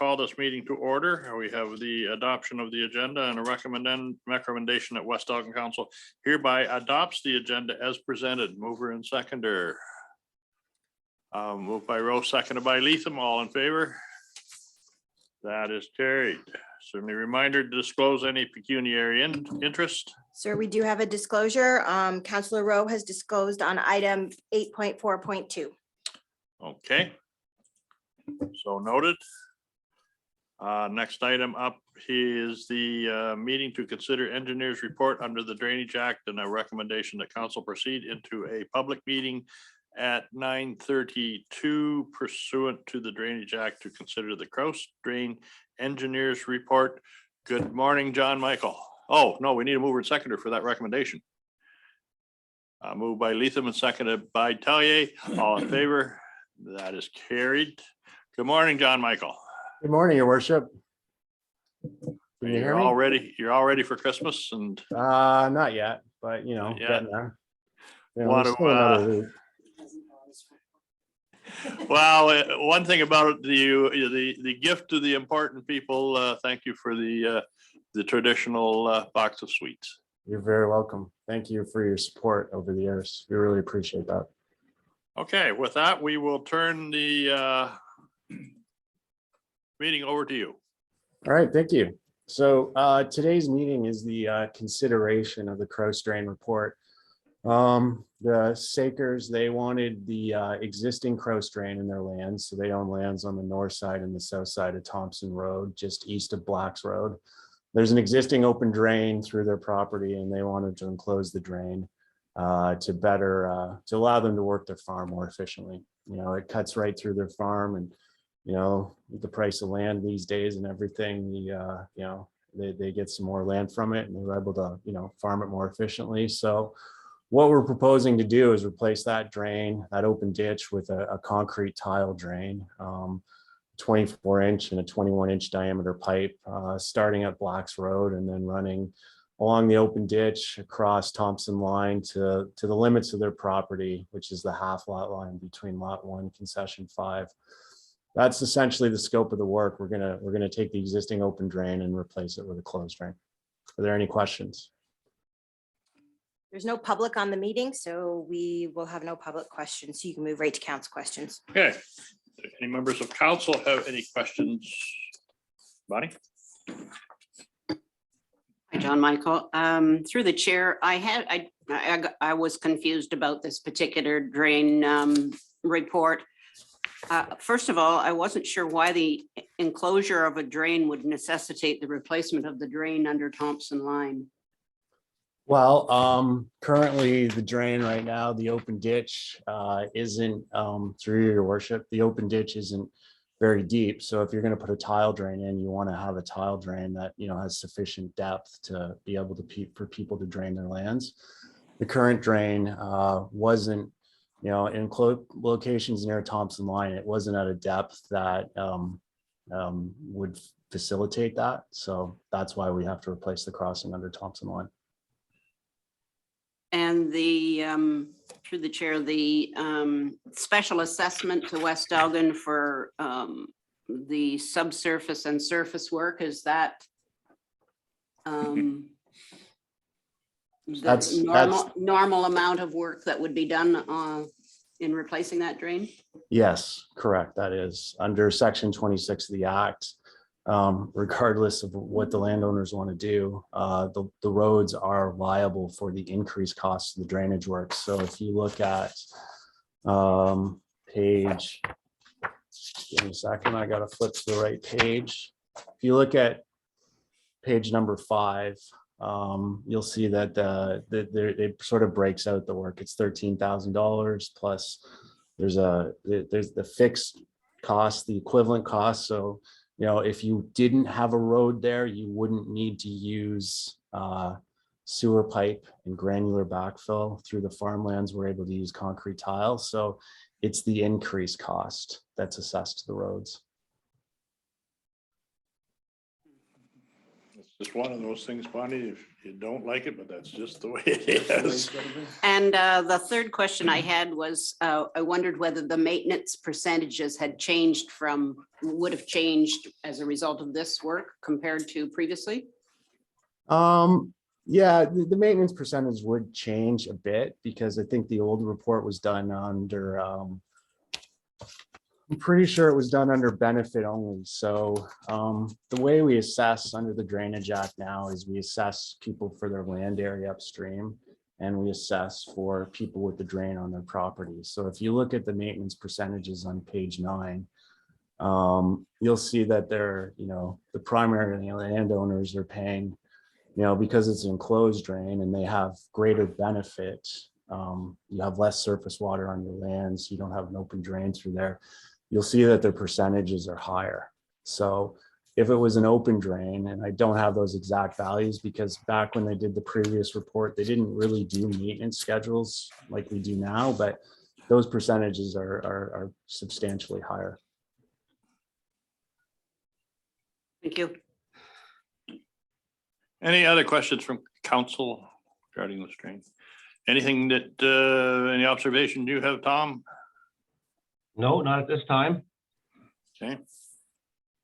call this meeting to order. We have the adoption of the agenda and a recommendation that West Elgin Council hereby adopts the agenda as presented. Mover and seconder. Moved by Rose, seconded by Leatham. All in favor? That is carried. Certainly reminder to disclose any pecuniary interest. Sir, we do have a disclosure. Councillor Rowe has disclosed on item 8.4.2. Okay. So noted. Next item up is the meeting to consider engineer's report under the Drainage Act and a recommendation that council proceed into a public meeting at 9:32 pursuant to the Drainage Act to consider the Crouse Drain engineer's report. Good morning, John Michael. Oh, no, we need a mover and seconder for that recommendation. Moved by Leatham and seconded by Tellier. All in favor? That is carried. Good morning, John Michael. Good morning, Your Worship. Can you hear me? You're all ready for Christmas and Not yet, but you know, getting there. You know, What there's do, still another week. well, one thing about the gift to the important people. Thank you for the traditional box of sweets. You're very welcome. Thank you for your support over the years. We really appreciate that. Okay, with that, we will turn the meeting over to you. All right, thank you. So today's meeting is the consideration of the Crouse Drain report. The Sakers, they wanted the existing Crouse Drain in their lands. So they own lands on the north side and the south side of Thompson Road, just east of Blacks Road. There's an existing open drain through their property and they wanted to enclose the drain to allow them to work their farm more efficiently. You know, it cuts right through their farm, and you know, with the price of land these days and everything, you know, they get some more land from it and they're able to, you know, farm it more efficiently. So what we're proposing to do is replace that drain, that open ditch, with a concrete tile drain, 24-inch and a 21-inch diameter pipe, starting at Blacks Road and then running along the open ditch across Thompson Line to the limits of their property, which is the half lot line between lot 1 concession 5. That's essentially the scope of the work. We're gonna take the existing open drain and replace it with a closed drain. Are there any questions? There's no public on the meeting, so we will have no public questions. So you can move right to council questions. Okay. Any members of council have any questions? Bonnie? Hi, John Michael. Through the chair, I was confused about this particular drain report. First of all, I wasn't sure why the enclosure of a drain would necessitate the replacement of the drain under Thompson Line. Well, currently the drain right now, the open ditch isn't, through your worship, the open ditch isn't very deep. So if you're going to put a tile drain in, you want to have a tile drain that, you know, has sufficient depth to be able to for people to drain their lands. The current drain wasn't, you know, in locations near Thompson Line, it wasn't at a depth that would facilitate that. So that's why we have to replace the crossing under Thompson Line. And through the chair, the special assessment to West Elgin for the subsurface and surface work, is that That's normal amount of work that would be done in replacing that drain? Yes, correct. That is under section 26 of the Act. Regardless of what the landowners want to do, the roads are liable for the increased costs of the drainage work. So if you look at page, give me a second, I got to flip to the right page. If you look at page number 5, you'll see that it sort of breaks out the work. It's $13,000 plus there's the fixed cost, the equivalent cost. So you know, if you didn't have a road there, you wouldn't need to use sewer pipe and granular backfill through the farmlands. We're able to use concrete tile. So it's the increased cost that's assessed to the roads. just one of those things, Bonnie, if you don't like it, but that's just the way it is. And the third question I had was, I wondered whether the maintenance percentages had changed would have changed as a result of this work compared to previously? Yeah, the maintenance percentage would change a bit because I think the old report was done under, I'm pretty sure it was done under benefit only. So the way we assess under the Drainage Act now is we assess people for their land area upstream, and we assess for people with the drain on their property. So if you look at the maintenance percentages on page 9, you'll see that they're, the primary landowners are paying, because it's an enclosed drain and they have greater benefit. You have less surface water on your lands. You don't have an open drain through there. You'll see that their percentages are higher. So if it was an open drain, and I don't have those exact values because back when they did the previous report, they didn't really do maintenance schedules like we do now, but those percentages are substantially higher. Thank you. Any other questions from council regarding this drain? Anything that, any observation you have, Tom? No, not at this time. Okay,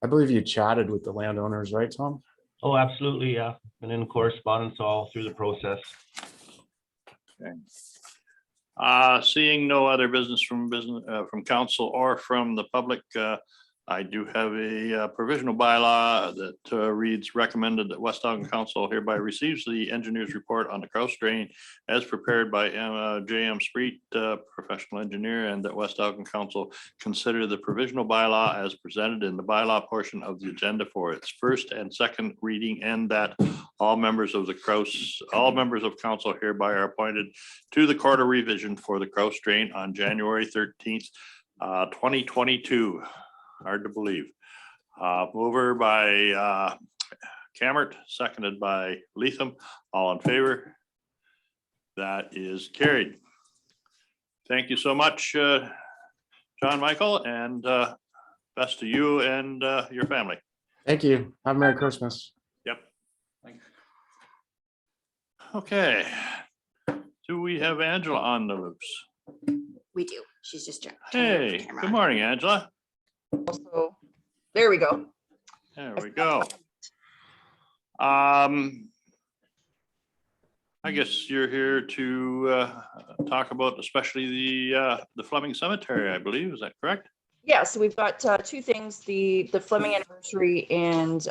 I believe you chatted with the landowners, right, Tom? Oh, absolutely, yeah. Been in correspondence all through the process. okay. Seeing no other business from council or from the public, I do have a provisional bylaw that reads recommended that West Elgin Council hereby receives the engineer's report on the Kraus drain as prepared by J.M. Spreet, professional engineer, and that West Elgin Council consider the provisional bylaw as presented in the bylaw portion of the agenda for its first and second reading, and that all members of council hereby are appointed to the Court of Revision for the Kraus drain on January 13th, 2022. Hard to believe. Mover by Cammert, seconded by Leatham. All in favor? That is carried. Thank you so much, John Michael, and best to you and your family. Thank you. Have a Merry Christmas. Yep. Okay. Do we have Angela on the loose? We do. She's just turning her Hey, camera good on. morning, Angela. So there we go. There we go. I guess you're here to talk about especially the Fleming Cemetery, I believe. Is that correct? Yeah, so we've got two things, the Fleming anniversary and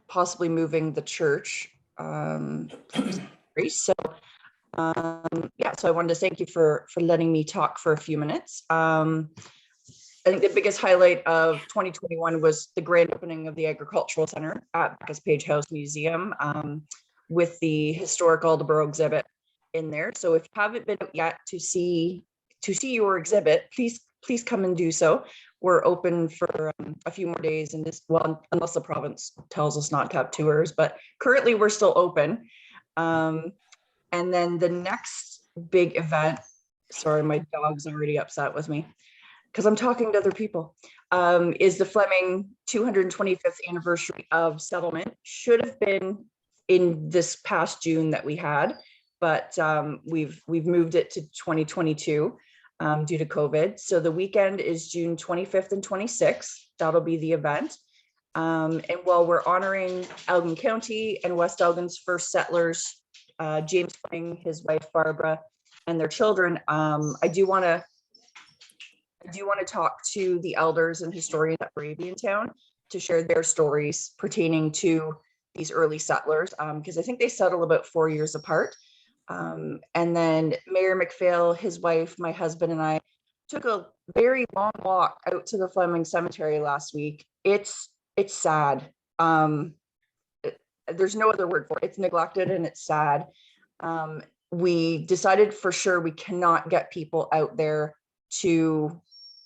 possibly moving the church. So yeah, so I wanted to thank you for letting me talk for a few minutes. I think the biggest highlight of 2021 was the grand opening of the Agricultural Center at Bacchus Page House Museum, with the historic Aldeboro exhibit in there. So if you haven't been out yet to see your exhibit, please come and do so. We're open for a few more days in this, well, unless the province tells us not to have tours, but currently we're still open. And then the next big event, sorry, my dog's already upset with me because I'm talking to other people, is the Fleming 225th anniversary of settlement. Should have been in this past June that we had, but we've moved it to 2022 due to COVID. So the weekend is June 25th and 26th. That'll be the event. And while we're honoring Elgin County and West Elgin's first settlers, James Fleming, his wife Barbara, and their children, I do want to talk to the elders and historians at Town to share their stories pertaining to these early settlers, because I think they settled about 4 years apart. And then Mayor McPhail, his wife, my husband, and I took a very long walk out to the Fleming Cemetery last week. It's sad. There's no other word for it. It's neglected and it's sad. We decided for sure we cannot get people out there to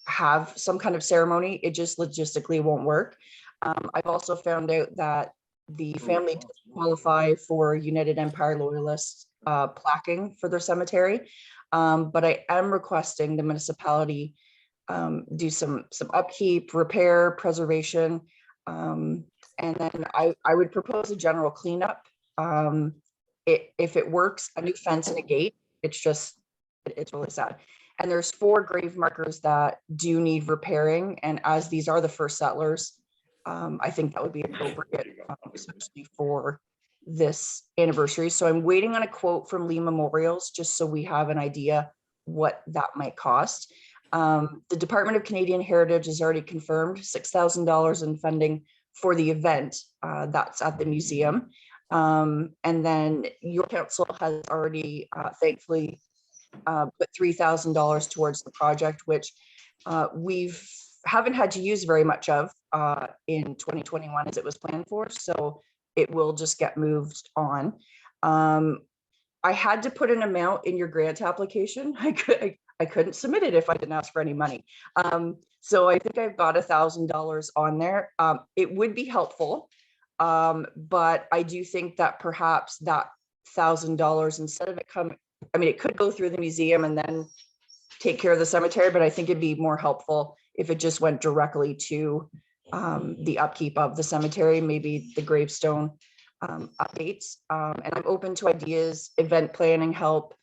have some kind of ceremony. It just logistically won't work. I've also found out that the family doesn't qualify for United Empire Loyalists plaquing for their cemetery. But I am requesting the municipality do some upkeep, repair, preservation, And then I would propose a general cleanup. If it works, a new fence and a gate. It's really sad. And there's 4 grave markers that do need repairing. And as these are the first settlers, I think that would be appropriate, especially for this anniversary. So I'm waiting on a quote from Lee Memorials, just so we have an idea what that might cost. The Department of Canadian Heritage has already confirmed $6,000 in funding for the event. That's at the museum. And then your council has already thankfully put $3,000 towards the project, which haven't had to use very much of in 2021 as it was planned for. So it will just get moved on. I had to put an amount in your grant application. I couldn't submit it if I didn't ask for any money. So I think I've got $1,000 on there. It would be helpful, but I do think that perhaps that $1,000, instead of it coming, I mean, it could go through the museum and then take care of the cemetery, but I think it'd be more helpful if it just went directly to the upkeep of the cemetery, maybe the gravestone updates. And I'm open to ideas, event planning help,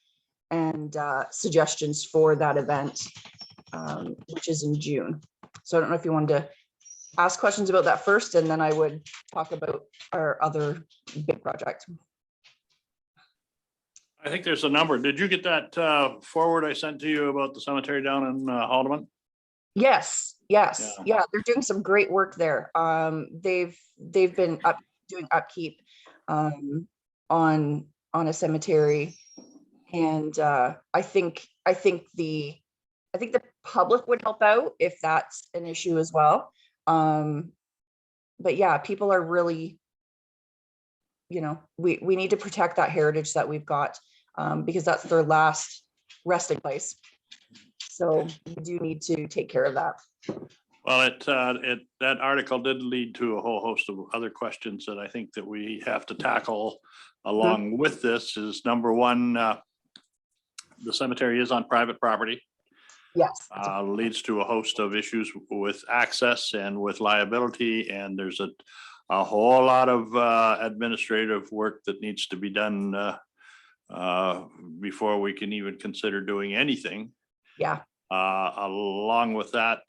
and suggestions for that event, which is in June. So I don't know if you wanted to ask questions about that first, and then I would talk about our other big project. I think there's a number. Did you get that forward I sent to you about the cemetery down in Haldeman? Yes, yeah, they're doing some great work there. They've been doing upkeep on a cemetery, and I think the public would help out if that's an issue as well. But yeah, people are really, we need to protect that heritage that we've got, because that's their last resting place. So we do need to take care of that. Well, that article did lead to a whole host of other questions that I think that we have to tackle along with this. Is number one, the cemetery is on private property. Yes. Leads to a host of issues with access and with liability, and there's a whole lot of administrative work that needs to be done before we can even consider doing anything. Yeah. Along with that,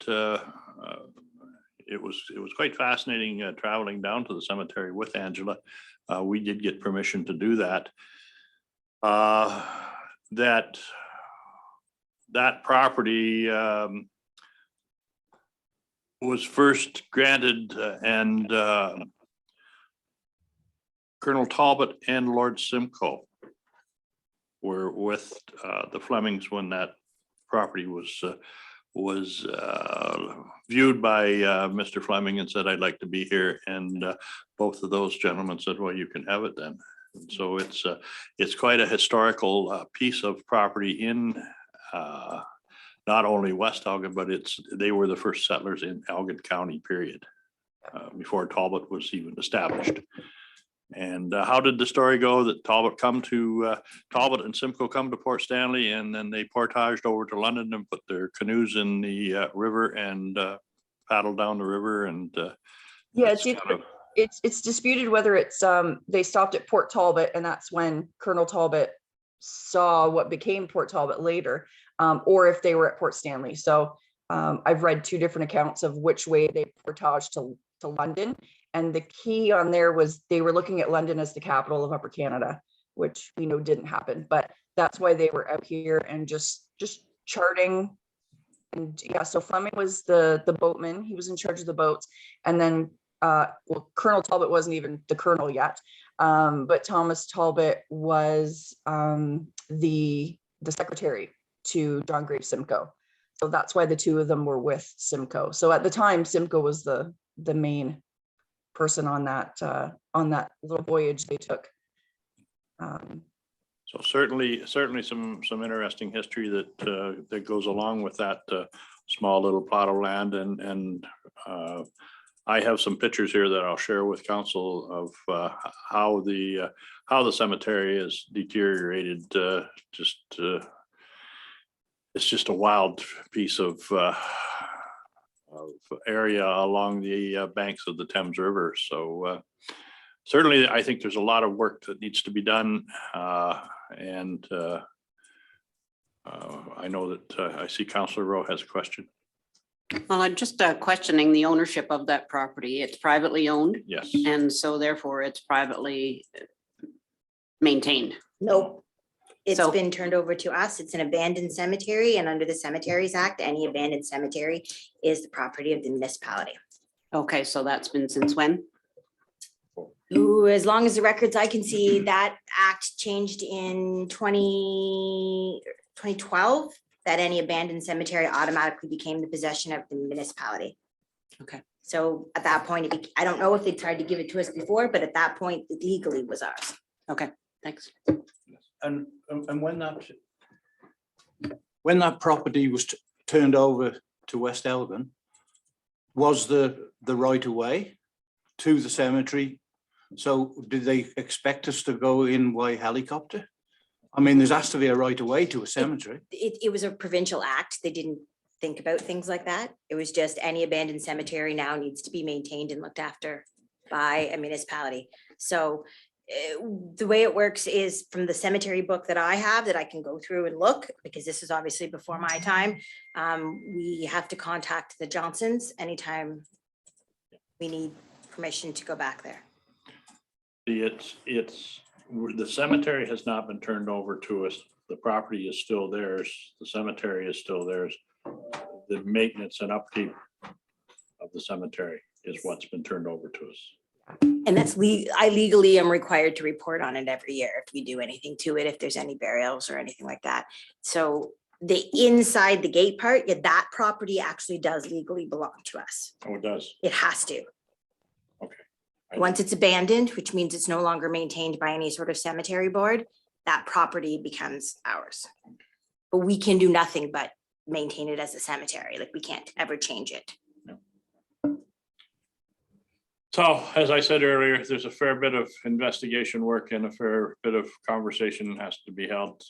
it was quite fascinating traveling down to the cemetery with Angela. We did get permission to do that. That property was first granted, and Colonel Talbot and Lord Simcoe were with the Flemings when that property was viewed by Mr. Fleming and said, "I'd like to be here." And both of those gentlemen said, "Well, you can have it then." And so it's quite a historical piece of property in not only West Elgin, but they were the first settlers in Elgin County, period, before Talbot was even established. And how did the story go that Talbot and Simcoe come to Port Stanley, and then they portaged over to London and put their canoes in the river and paddled down the river? And yeah, it's disputed whether it's they stopped at Port Talbot, and that's when Colonel Talbot saw what became Port Talbot later, or if they were at Port Stanley. So I've read 2 different accounts of which way they portaged to London. And the key on there was they were looking at London as the capital of Upper Canada, which we know didn't happen. But that's why they were out here and just charting. And yeah, so Fleming was the boatman. He was in charge of the boats. And then Colonel Talbot wasn't even the colonel yet. But Thomas Talbot was the secretary to John Graves Simcoe. So that's why the 2 of them were with Simcoe. So at the time, Simcoe was the main person on that little voyage they took. So certainly some interesting history that goes along with that small little plot of land, and I have some pictures here that I'll share with council of how the cemetery is deteriorated. It's just a wild piece of area along the banks of the Thames River. So certainly, I think there's a lot of work that needs to be done. And I know that I see Councillor Rowe has a question. Well, I'm just questioning the ownership of that property. It's privately owned, Yes. and so therefore it's privately maintained. Nope. It's So- been turned over to us. It's an abandoned cemetery, and under the Cemeteries Act, any abandoned cemetery is the property of the municipality. Okay, so that's been since when? Ooh, as long as the records I can see, that act changed in 2012, that any abandoned cemetery automatically became the possession of the municipality. Okay. So at that point, I don't know if they tried to give it to us before, but at that point, it legally was ours. Okay, thanks. And when that property was turned over to West Elgin, was the right of way to the cemetery? So did they expect us to go in by helicopter? I mean, there's has to be a right of way to a cemetery. It was a provincial act. They didn't think about things like that. It was just any abandoned cemetery now needs to be maintained and looked after by a municipality. So the way it works is from the cemetery book that I have that I can go through and look, because this is obviously before my time. We have to contact the Johnsons anytime we need permission to go back there. The cemetery has not been turned over to us. The property is still theirs. The cemetery is still theirs. The maintenance and upkeep of the cemetery is what's been turned over to us. And that's I legally am required to report on it every year if we do anything to it, if there's any burials or anything like that. So the inside the gate part, yeah, that property actually does legally belong to us. Oh, it does. It has to. Okay. Once it's abandoned, which means it's no longer maintained by any sort of cemetery board, that property becomes ours. But we can do nothing but maintain it as a cemetery. Like we can't ever change it. So, as I said earlier, there's a fair bit of investigation work and a fair bit of conversation has to be held.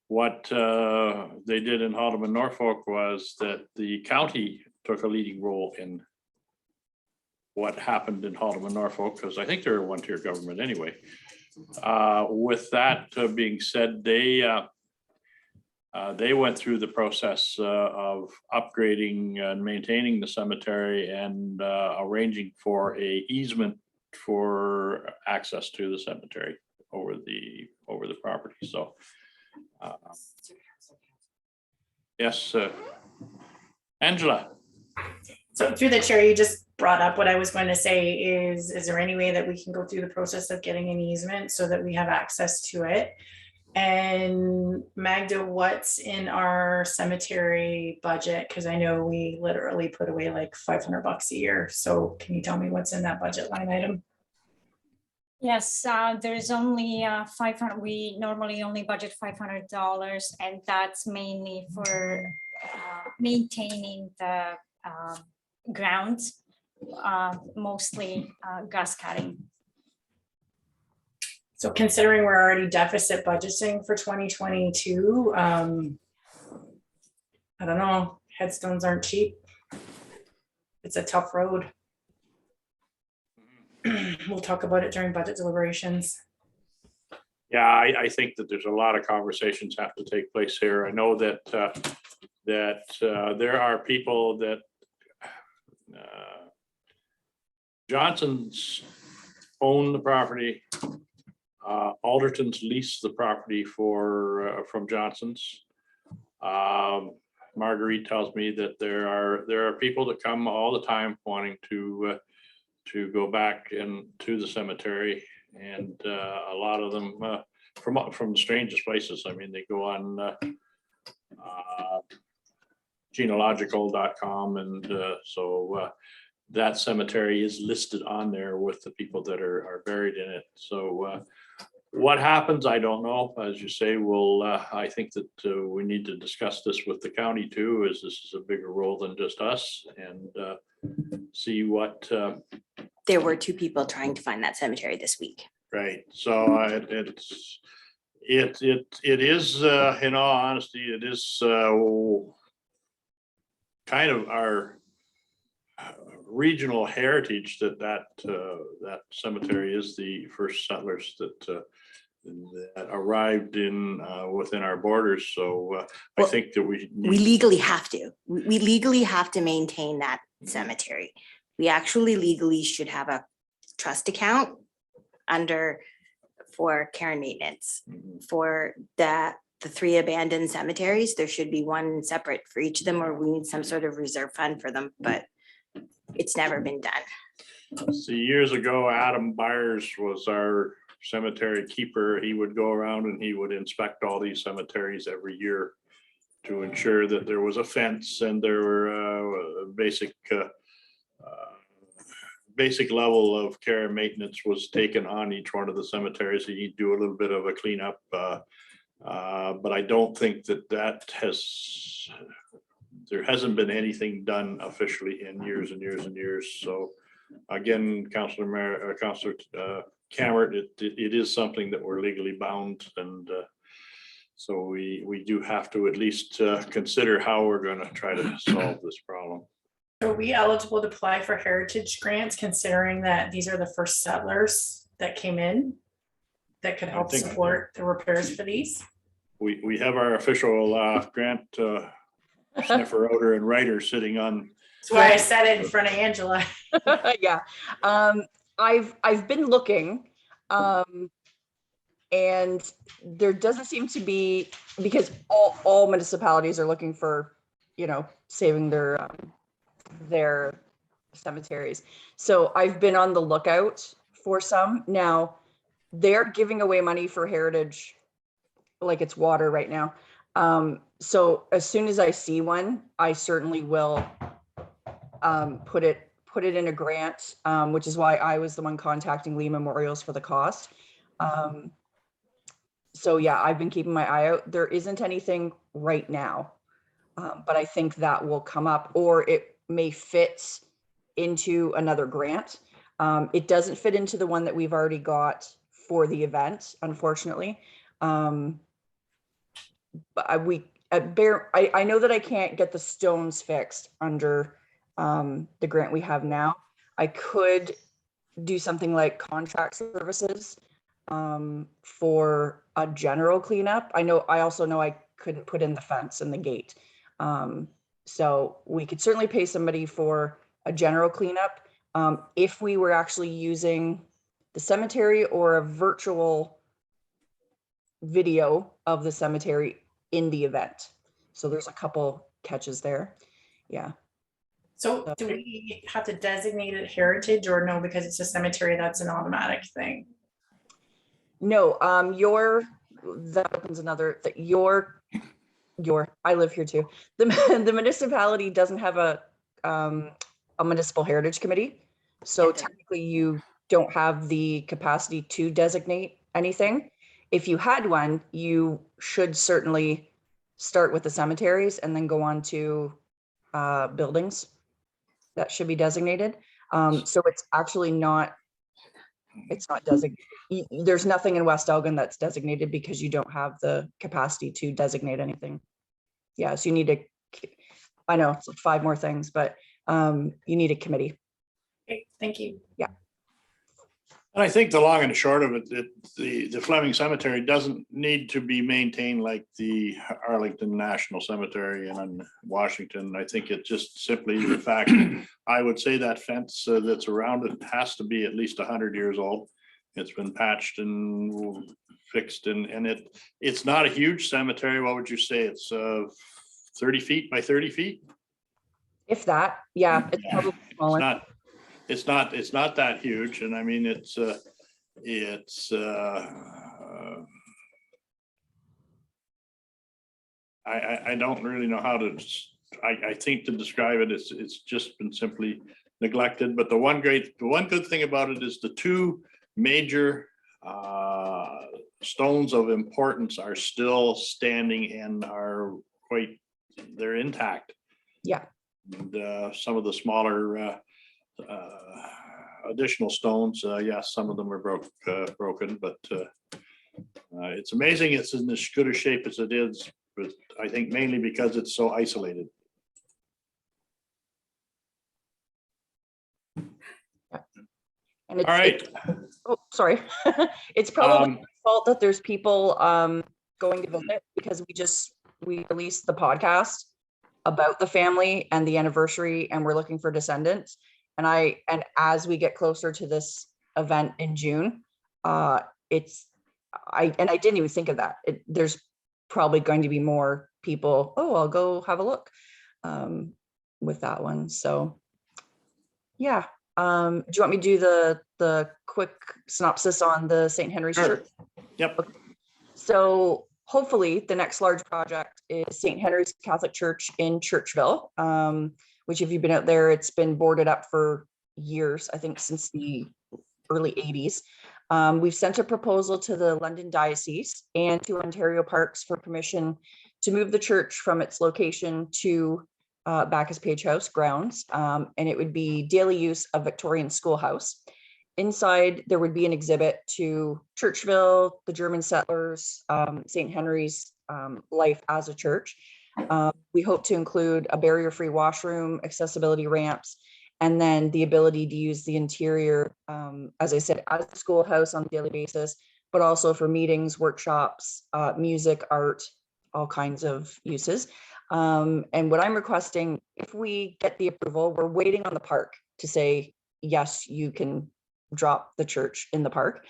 What they did in Haldeman, Norfolk was that the county took a leading role in what happened in Haldeman, Norfolk, because I think they're a one-tier government anyway. With that being said, they went through the process of upgrading and maintaining the cemetery and arranging for a easement for access to the cemetery over the property. So, yes, Angela. So through the chair, you just brought up what I was going to say is there any way that we can go through the process of getting an easement so that we have access to it? And Magda, what's in our cemetery budget? Because I know we literally put away like $500 a year. So can you tell me what's in that budget line item? Yes, there's only 500. We normally only budget $500, and that's mainly for maintaining the grounds, mostly grass cutting. So considering we're already deficit budgeting for 2022, I don't know, headstones aren't cheap. It's a tough road. We'll talk about it during budget deliberations. Yeah, I think that there's a lot of conversations have to take place here. I know that there are people that Johnson's own the property. Alderton's leased the property from Johnson's. Marguerite tells me that there are people that come all the time wanting to go back to the cemetery, and a lot of them from the strangest places. I mean, they go on genealogical.com, and so that cemetery is listed on there with the people that are buried in it. So what happens, I don't know. As you say, I think that we need to discuss this with the county too, as this is a bigger role than just us, and see what. There were 2 people trying to find that cemetery this week. Right. So it is, in all honesty, it is kind of our regional heritage that cemetery is the first settlers that arrived within our borders. So I Well, think that we We need, legally have to. We legally have to maintain that cemetery. We actually legally should have a trust account for care and maintenance. For the 3 abandoned cemeteries, there should be one separate for each of them, or we need some sort of reserve fund for them, but it's never been done. see, years ago, Adam Byers was our cemetery keeper. He would go around and he would inspect all these cemeteries every year to ensure that there was a fence and there were basic level of care and maintenance was taken on each one of the cemeteries. He'd do a little bit of a cleanup, but I don't think that there hasn't been anything done officially in years and years and years. So again, Councillor Cameron, it is something that we're legally bound, and so we do have to at least consider how we're going to try to solve this problem. Are we eligible to apply for heritage grants, considering that these are the first settlers that came in that could help think- support the repairs for these? We have our official grant sniffer, outer and writer sitting on. That's why I said it in front of Angela. Yeah, I've been looking, and there doesn't seem to be, because all municipalities are looking for, saving their cemeteries. So I've been on the lookout for some. Now, they're giving away money for heritage like it's water right now. So as soon as I see one, I certainly will put it in a grant, which is why I was the one contacting Lee Memorials for the cost. So yeah, I've been keeping my eye out. There isn't anything right now, but I think that will come up, or it may fit into another grant. It doesn't fit into the one that we've already got for the event, unfortunately. But I know that I can't get the stones fixed under the grant we have now. I could do something like contract services for a general cleanup. I also know I couldn't put in the fence and the gate. So we could certainly pay somebody for a general cleanup. If we were actually using the cemetery or a virtual video of the cemetery in the event. So there's a couple catches there. Yeah. So do we have to designate it heritage, or no, because it's a cemetery, that's an automatic thing? No, that opens another, I live here too. The municipality doesn't have a municipal heritage committee. So technically you don't have the capacity to designate anything. If you had one, you should certainly start with the cemeteries and then go on to buildings that should be designated. So it's actually not designated. There's nothing in West Elgin that's designated because you don't have the capacity to designate anything. Yeah, so you need I know it's like 5 more things, but you need a committee. Okay, thank you. Yeah. And I think the long and the short of it, the Fleming Cemetery doesn't need to be maintained like the Arlington National Cemetery in Washington. I think it's just simply the fact, I would say that fence that's around it has to be at least 100 years old. It's been patched and fixed, and it's not a huge cemetery. What would you say? It's 30 feet by 30 feet? If that, yeah, it's probably smaller. It's not that huge, and I mean I don't really know how to. I think to describe it, it's just been simply neglected. But the one good thing about it is the 2 major stones of importance are still standing and they're intact. Yeah. And some of the smaller additional stones, yes, some of them are broken, but it's amazing it's in as good a shape as it is, but I think mainly because it's so isolated. And it's, All right. oh, sorry. It's probably Um, my fault that there's people going to visit because we released the podcast about the family and the anniversary, and we're looking for descendants. And as we get closer to this event in June, I didn't even think of that. There's probably going to be more people, oh, I'll go have a look with that one. So yeah. Do you want me to do the quick synopsis on the St. Henry's Sure. Church? Yep. So hopefully the next large project is St. Henry's Catholic Church in Churchville, which if you've been out there, it's been boarded up for years, I think since the early 80s. We've sent a proposal to the London Diocese and to Ontario Parks for permission to move the church from its location to Bacchus Page House grounds, and it would be daily use of Victorian schoolhouse. Inside, there would be an exhibit to Churchville, the German settlers, St. Henry's life as a church. We hope to include a barrier-free washroom, accessibility ramps, and then the ability to use the interior, as I said, as a schoolhouse on a daily basis, but also for meetings, workshops, music, art, all kinds of uses. And what I'm requesting, if we get the approval, we're waiting on the park to say, yes, you can drop the church in the park.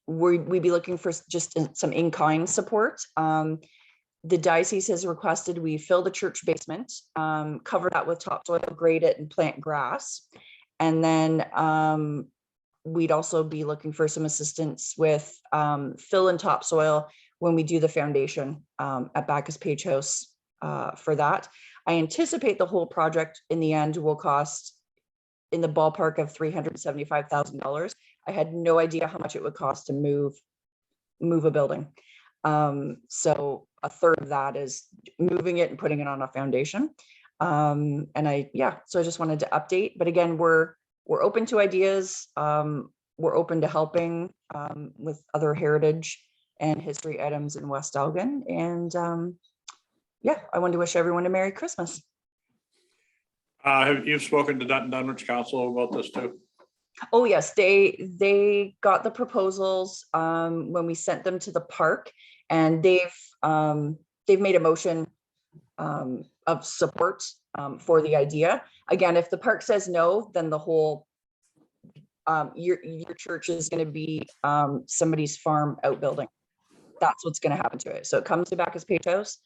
We'd be looking for just some in-kind support. The diocese has requested we fill the church basement, cover that with topsoil, grade it, and plant grass. And then we'd also be looking for some assistance with fill and topsoil when we do the foundation at Bacchus Page House for that. I anticipate the whole project in the end will cost in the ballpark of $375,000. I had no idea how much it would cost to move a building. So a third of that is moving it and putting it on a foundation. So I just wanted to update, but again, we're open to ideas. We're open to helping with other heritage and history items in West Elgin. And I want to wish everyone a Merry Christmas. Have you spoken to Dutton Dunwich Council about this too? Oh yes, they got the proposals when we sent them to the park, and they've made a motion of support for the idea. Again, if the park says no, then the whole your church is going to be somebody's farm outbuilding. That's what's going to happen to it. So it comes to Bacchus Page House,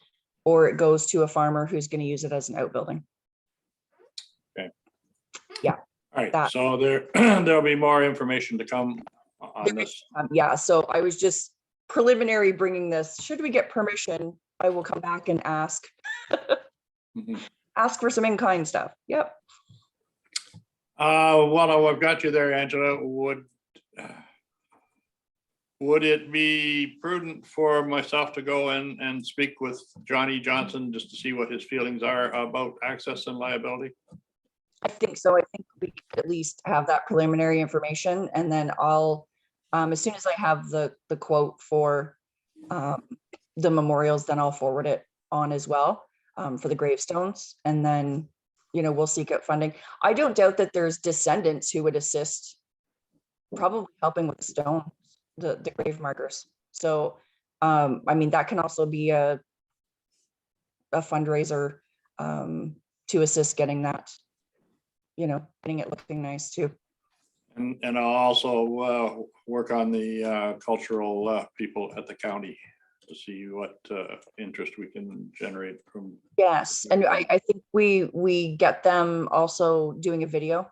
or it goes to a farmer who's going to use it as an outbuilding. Okay. Yeah. All right. So there'll be more information to come on this. Yeah. So I was just preliminary bringing this. Should we get permission, I will come back and ask. Ask for some in-kind stuff. Yep. Well, I've got you there, Angela. Would it be prudent for myself to go in and speak with Johnny Johnson just to see what his feelings are about access and liability? I think so. I think we could at least have that preliminary information, and then I'll, as soon as I have the quote for the memorials, then I'll forward it on as well for the gravestones, and then we'll seek out funding. I don't doubt that there's descendants who would assist, probably helping with the stones, the grave markers. So I mean, that can also be a fundraiser to assist getting that, getting it looking nice too. And I'll also work on the cultural people at the county to see what interest we can generate from. Yes, and I think we get them also doing a video.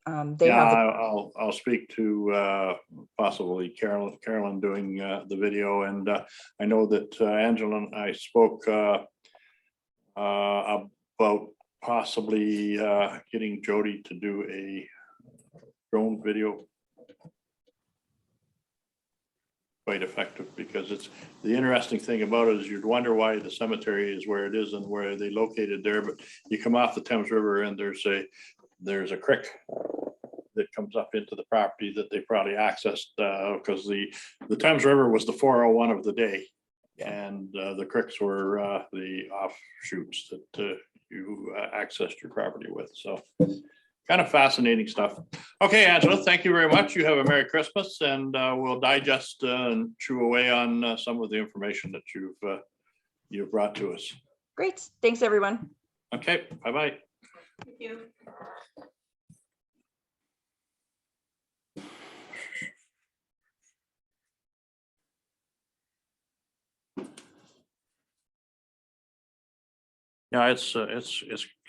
I'll speak to possibly Carolyn doing the video, and I know that Angela and I spoke about possibly getting Jody to do a drone video. Quite effective, because it's the interesting thing about it is you'd wonder why the cemetery is where it is and where they located there, but you come off the Thames River and there's a creek that comes up into the property that they probably accessed because the Thames River was the 401 of the day, and the creeks were the offshoots that you accessed your property with. So kind of fascinating stuff. Okay, Angela, thank you very much. You have a Merry Christmas, and we'll digest and chew away on some of the information that you've brought to us. Great. Thanks, everyone. Okay, bye-bye. Thank you. Yeah, it's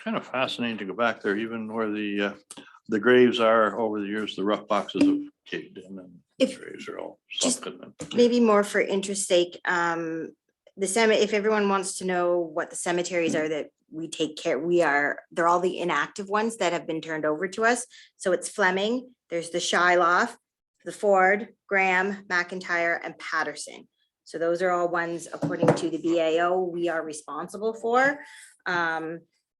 kind of fascinating to go back there, even where the graves are over the years, the rough boxes have caved in and the If- graves are all just- sunken. Maybe more for interest sake, if everyone wants to know what the cemeteries are that we take care, they're all the inactive ones that have been turned over to us. So it's Fleming, there's the Shyloff, the Ford, Graham, McIntyre, and Patterson. So those are all ones, according to the BAO, we are responsible for.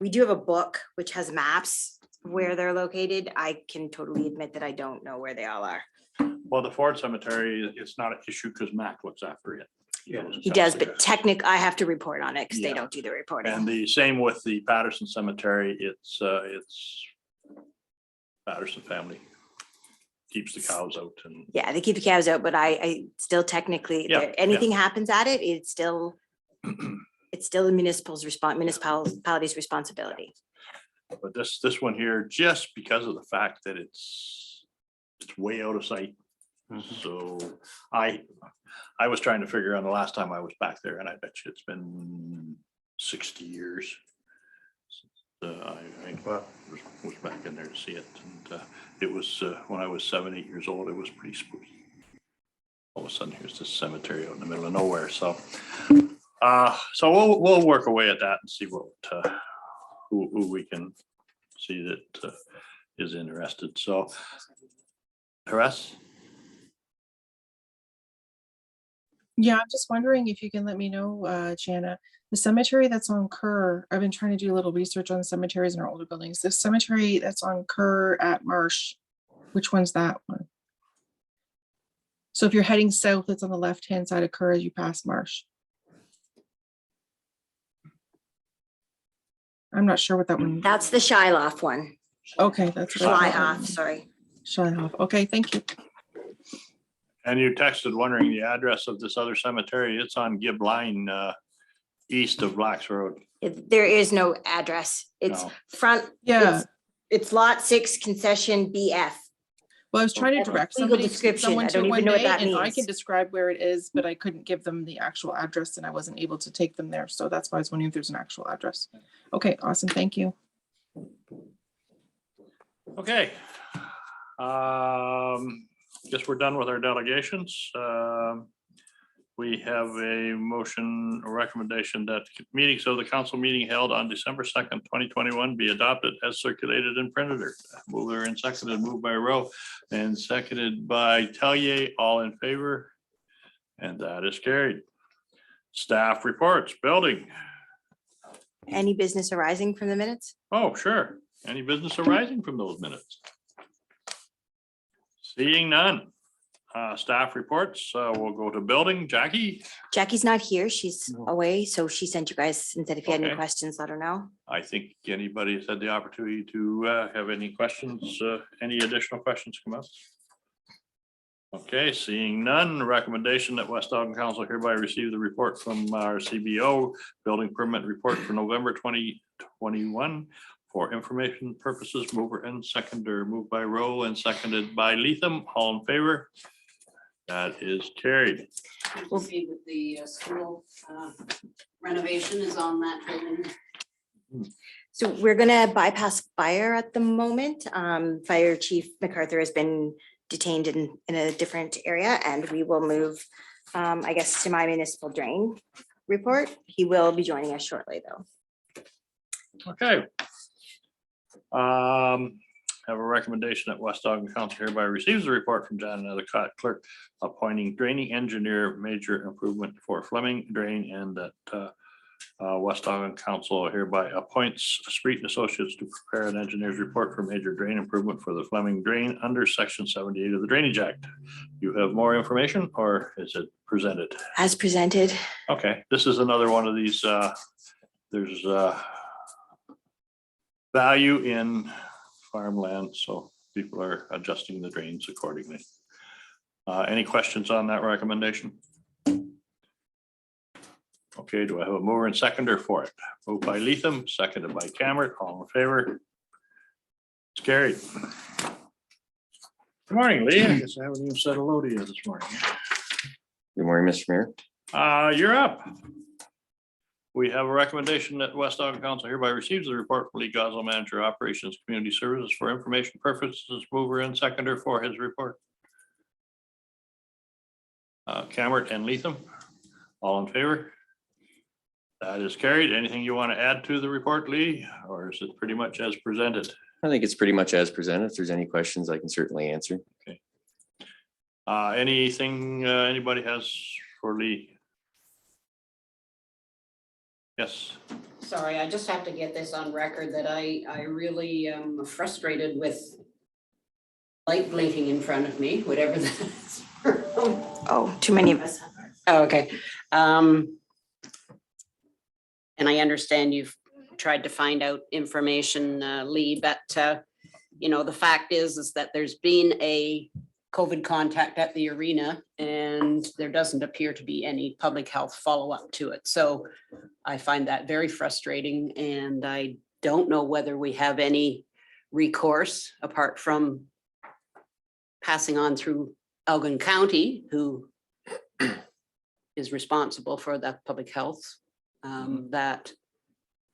We do have a book which has maps where they're located. I can totally admit that I don't know where they all are. Well, the Ford Cemetery, it's not an issue because Mac looks after it. He does, but I have to report on it because they Yeah. don't do the And reporting. the same with the Patterson Cemetery, it's Patterson family keeps the cows out and, Yeah, they keep the cows out, but I still technically, Yeah, if anything happens at it, it's still the municipality's responsibility. but this one here, just because of the fact that it's way out of sight. So I was trying to figure out the last time I was back there, and I bet you it's been 60 years. I was back in there to see it, and it was when I was 7, 8 years old. It was pretty spooky. All of a sudden, here's this cemetery out in the middle of nowhere. So we'll work away at that and see what who we can see that is interested. So, Harass. Yeah, I'm just wondering if you can let me know, Jana, the cemetery that's on Kerr, I've been trying to do a little research on cemeteries in our older buildings. The cemetery that's on Kerr at Marsh, which one's that one? So if you're heading south, it's on the left-hand side of Kerr as you pass Marsh. I'm not sure what that one, That's the Shyloff one. okay, that's what I thought. Shyhoff, sorry. Shyhoff, okay, thank you. And you texted wondering the address of this other cemetery. It's on Gibb Line, east of Blacks Road. There is no address. It's No. front. Yeah. It's lot 6 concession BF. Well, I was trying to That's a direct legal somebody, description. someone I to don't it one even know what day, that and I means. can describe where it is, but I couldn't give them the actual address and I wasn't able to take them there. So that's why I was wondering if there's an actual address. Okay, awesome, thank you. Okay. Guess we're done with our delegations. We have a motion, a recommendation that meetings of the council meeting held on December 2nd, 2021 be adopted as circulated and printed. Mover and seconded, moved by Rowe and seconded by Tellier, all in favor. And that is carried. Staff reports, building. Any business arising from the minutes? Oh, sure. Any business arising from those minutes? Seeing none. Staff reports, we'll go to building. Jackie, Jackie's not here. She's No. away. So she sent you guys and said if you had any Okay. questions, let her know. I think anybody has had the opportunity to have any questions, any additional questions come up? Okay, seeing none, recommendation that West Elgin Council hereby receive the report from our CBO building permit report for November 2021 for information purposes. Mover and seconder, moved by Rowe and seconded by Leatham. All in favor? That is carried. We'll see that the school renovation is on that building. So we're gonna bypass fire at the moment. Fire Chief MacArthur has been detained in a different area and we will move, I guess, to my municipal drain report. He will be joining us shortly, though. Okay. Have a recommendation that West Elgin Council hereby receives a report from John Nethercott clerk appointing draining engineer major improvement for Fleming drain, and that West Elgin Council hereby appoints Street and Associates to prepare an engineer's report for major drain improvement for the Fleming drain under section 78 of the Drainage Act. You have more information, or is it presented? As presented. Okay, this is another one of these, there's value in farmland, so people are adjusting the drains accordingly. Any questions on that recommendation? Okay, do I have a mover and seconder for it? Moved by Leatham, seconded by Cameron, all in favor? It's carried. Good morning, Lee. I guess I haven't even said hello to you this morning. Good morning, Mr. Mayor. You're up. We have a recommendation that West Elgin Council hereby receives the report from Lee Goslow, Manager, Operations, Community Services for information purposes, mover and seconder for his report. Cameron and Leatham, all in favor? That is carried. Anything you want to add to the report, Lee, or is it pretty much as presented? I think it's pretty much as presented. If there's any questions, I can certainly answer. Okay. Anything anybody has for Lee? Yes. Sorry, I just have to get this on record that I really am frustrated with light blinking in front of me, whatever that is. Oh, too many of us. Oh, okay. And I understand you've tried to find out information, Lee, but you know, the fact is that there's been a COVID contact at the arena and there doesn't appear to be any public health follow-up to it. So I find that very frustrating, and I don't know whether we have any recourse apart from passing on through Elgin County, who is responsible for the public health, that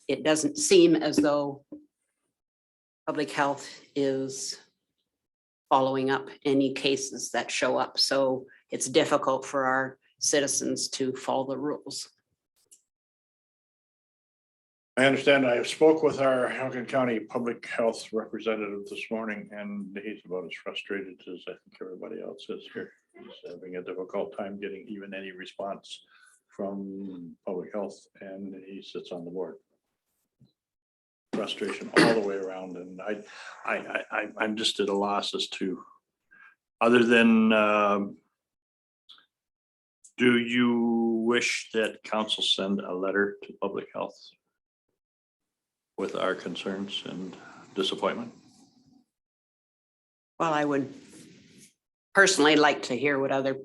it doesn't seem as though public health is following up any cases that show up. So it's difficult for our citizens to follow the rules. I understand. I spoke with our Elgin County Public Health representative this morning, and he's about as frustrated as I think everybody else is here. He's having a difficult time getting even any response from public health, and he sits on the board. Frustration all the way around, and I'm just at a loss as to, other than do you wish that council send a letter to public health with our concerns and disappointment? Well, I would personally like to hear what other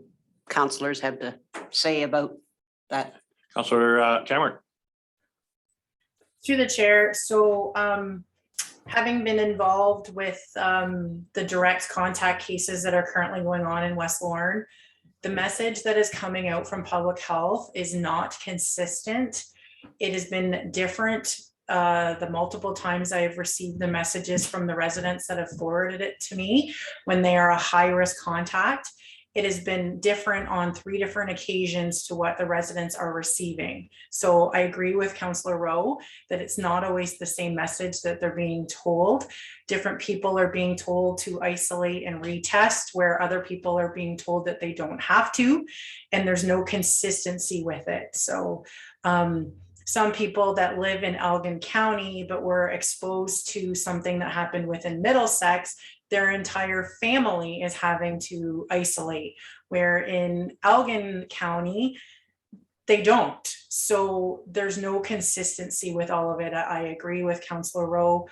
councillors have to say about that. Councillor Cameron. Through the chair, so having been involved with the direct contact cases that are currently going on in West Lorne, the message that is coming out from public health is not consistent. It has been different the multiple times I have received the messages from the residents that have forwarded it to me when they are a high-risk contact. It has been different on 3 different occasions to what the residents are receiving. So I agree with Councillor Rowe that it's not always the same message that they're being told. Different people are being told to isolate and retest, where other people are being told that they don't have to, and there's no consistency with it. So some people that live in Elgin County but were exposed to something that happened within Middlesex, their entire family is having to isolate, where in Elgin County, they don't. So there's no consistency with all of it. I agree with Councillor Rowe.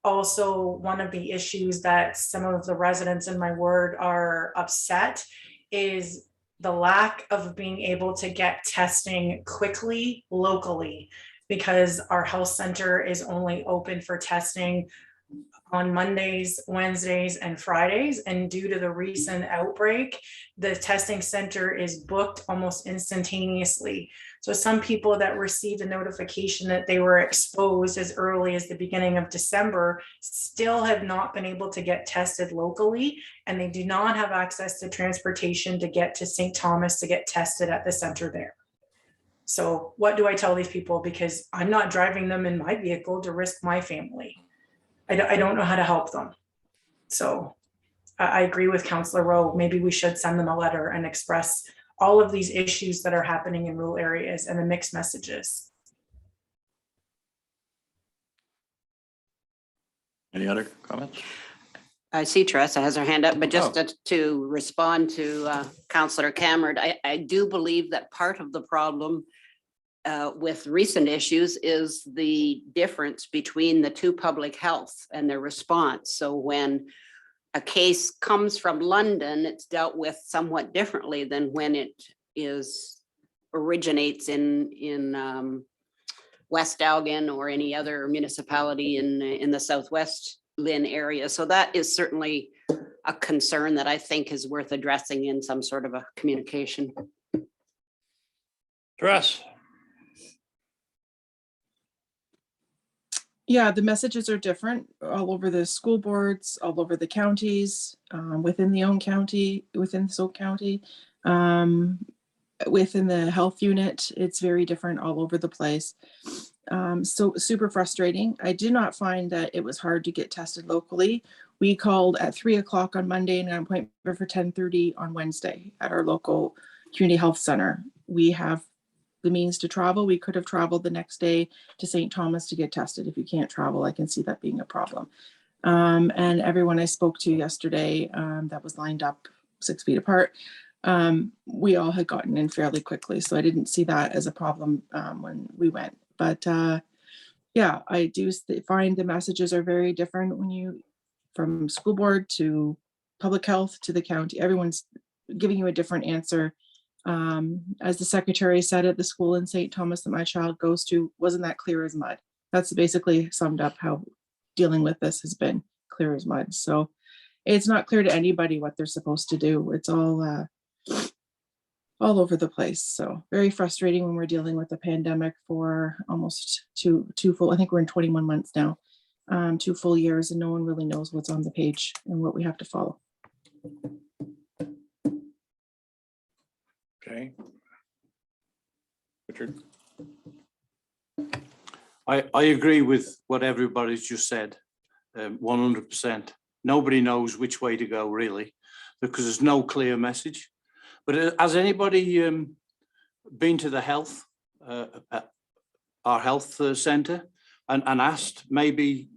Also, one of the issues that some of the residents in my ward are upset is the lack of being able to get testing quickly locally, because our health center is only open for testing on Mondays, Wednesdays, and Fridays. And due to the recent outbreak, the testing center is booked almost instantaneously. So some people that received a notification that they were exposed as early as the beginning of December still have not been able to get tested locally, and they do not have access to transportation to get to St. Thomas to get tested at the center there. So what do I tell these people? Because I'm not driving them in my vehicle to risk my family. I don't know how to help them. So I agree with Councillor Rowe. Maybe we should send them a letter and express all of these issues that are happening in rural areas and the mixed messages. Any other comments? I see Teresa has her hand up, but just to respond to Councillor Cameron, I do believe that part of the problem with recent issues is the difference between the two public health and their response. So when a case comes from London, it's dealt with somewhat differently than when it originates in West Elgin or any other municipality in the Southwest Lynn area. So that is certainly a concern that I think is worth addressing in some sort of a communication. Dress. Yeah, the messages are different all over the school boards, all over the counties, within the own county, within this own county, within the health unit. It's very different all over the place. So super frustrating. I did not find that it was hard to get tested locally. We called at 3 o'clock on Monday and got an appointment for 10:30 on Wednesday at our local community health center. We have the means to travel. We could have traveled the next day to St. Thomas to get tested. If you can't travel, I can see that being a problem. And everyone I spoke to yesterday that was lined up 6 feet apart, we all had gotten in fairly quickly. So I didn't see that as a problem when we went. But yeah, I do find the messages are very different when you, from school board to public health to the county, everyone's giving you a different answer. As the secretary said at the school in St. Thomas that my child goes to, wasn't that clear as mud. That's basically summed up how dealing with this has been, clear as mud. So it's not clear to anybody what they're supposed to do. It's all over the place. So very frustrating when we're dealing with a pandemic for almost two full, I think we're in 21 months now, 2 full years, and no one really knows what's on the page and what we have to follow. Okay. Richard. I agree with what everybody's just said, 100%. Nobody knows which way to go really, because there's no clear message. But has anybody been to the health, our health centre and asked maybe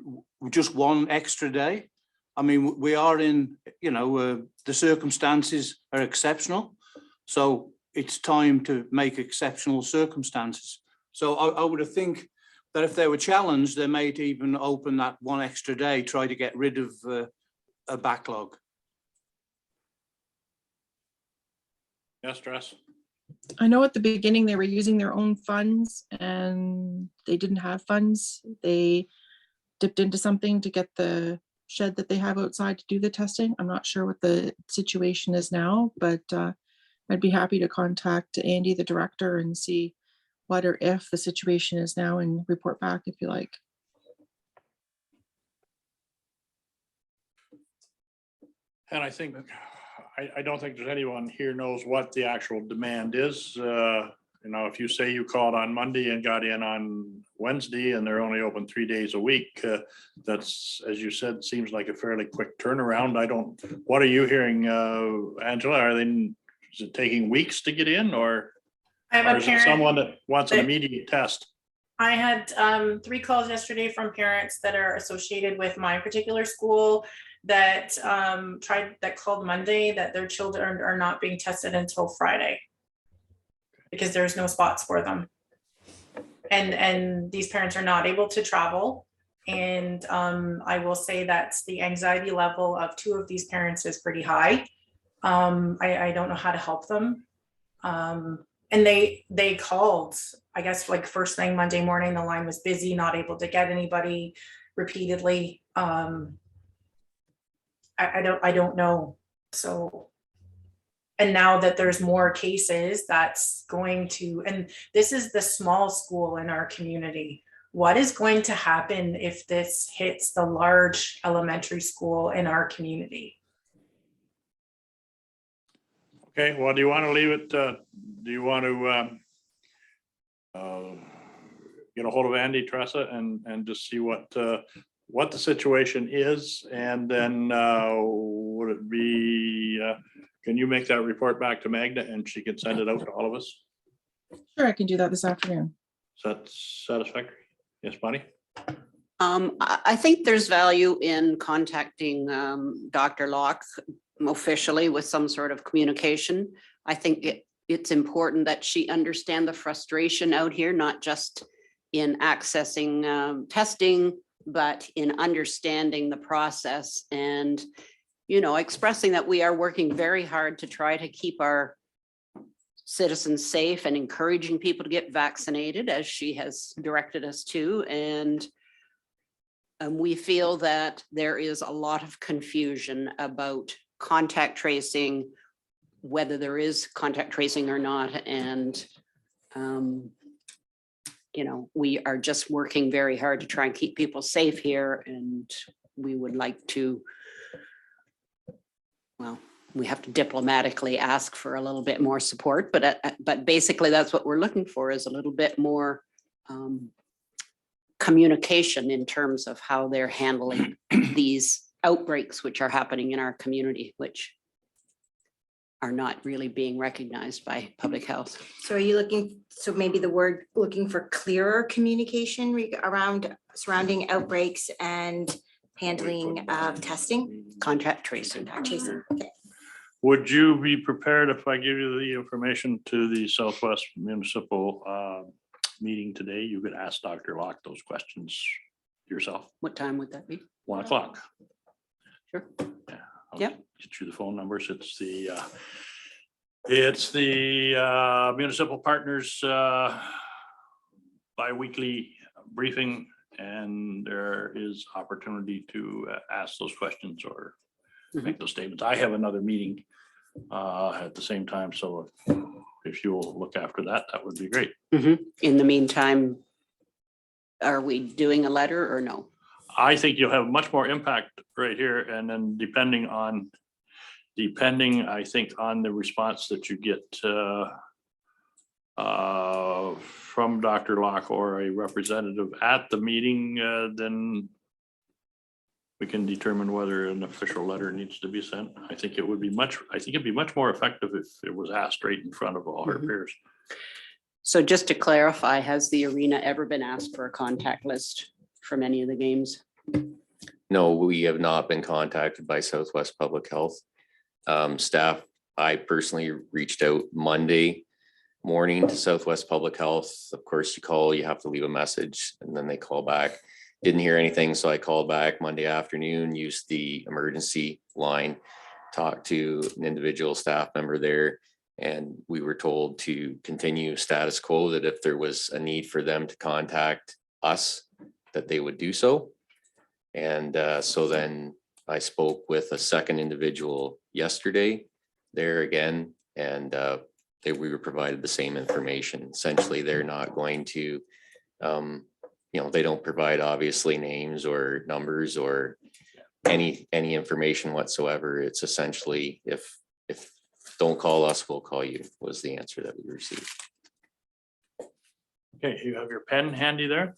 just one extra day? I mean, we are in, the circumstances are exceptional. So it's time to make exceptional circumstances. So I would have think that if they were challenged, they might even open that one extra day, try to get rid of a backlog. Yes, Dress. I know at the beginning they were using their own funds and they didn't have funds. They dipped into something to get the shed that they have outside to do the testing. I'm not sure what the situation is now, but I'd be happy to contact Andy, the director, and see what or if the situation is now and report back if you like. And I think, I don't think there's anyone here knows what the actual demand is. If you say you called on Monday and got in on Wednesday and they're only open 3 days a week, that's, as you said, seems like a fairly quick turnaround. What are you hearing, Angela? Is it taking weeks to get in, or is it someone that wants an immediate test? I had 3 calls yesterday from parents that are associated with my particular school that called Monday that their children are not being tested until Friday because there's no spots for them. And these parents are not able to travel. And I will say that the anxiety level of 2 of these parents is pretty high. I don't know how to help them. And they called, I guess, like first thing Monday morning, the line was busy, not able to get anybody repeatedly. I don't know. So, and now that there's more cases, that's going to, and this is the small school in our community. What is going to happen if this hits the large elementary school in our community? Okay, well, do you want to leave it? Do you want to get a hold of Andy Tressa and just see what the situation is? And then would it be, can you make that report back to Magda and she can send it out to all of us? Sure, I can do that this afternoon. Is that satisfactory? Yes, Bonnie? I think there's value in contacting Dr. Locke officially with some sort of communication. I think it's important that she understand the frustration out here, not just in accessing testing, but in understanding the process and, you know, expressing that we are working very hard to try to keep our citizens safe and encouraging people to get vaccinated, as she has directed us to. And we feel that there is a lot of confusion about contact tracing, whether there is contact tracing or not. And, you know, we are just working very hard to try and keep people safe here. And we would like to, well, we have to diplomatically ask for a little bit more support, but basically that's what we're looking for, is a little bit more communication in terms of how they're handling these outbreaks, which are happening in our community, which are not really being recognized by public health. So are you looking, so maybe the word looking for clearer communication around surrounding outbreaks and handling of testing? Contact tracing. Contact tracing, okay. Would you be prepared if I give you the information to the Southwest Municipal meeting today? You could ask Dr. Locke those questions yourself. What time would that be? 1 o'clock. Sure. Yeah. I'll Yep. Get you the phone numbers. It's the Municipal Partners bi-weekly briefing, and there is opportunity to ask those questions or make those statements. I have another meeting at the same time, so if you'll look after that, that would be great. In the meantime, are we doing a letter or no? I think you'll have much more impact right here, and then depending, I think, on the response that you get from Dr. Locke or a representative at the meeting, then we can determine whether an official letter needs to be sent. I think it'd be much more effective if it was asked right in front of all our peers. So just to clarify, has the arena ever been asked for a contact list from any of the games? No, we have not been contacted by Southwest Public Health staff. I personally reached out Monday morning to Southwest Public Health. Of course, you call, you have to leave a message, and then they call back. Didn't hear anything, so I called back Monday afternoon, used the emergency line, talked to an individual staff member there, and we were told to continue status quo, that if there was a need for them to contact us, that they would do so. And so then I spoke with a second individual yesterday there again, and we were provided the same information. Essentially, they're not going to, they don't provide obviously names or numbers or any information whatsoever. It's essentially, if don't call us, we'll call you, was the answer that we received. Okay, you have your pen handy there?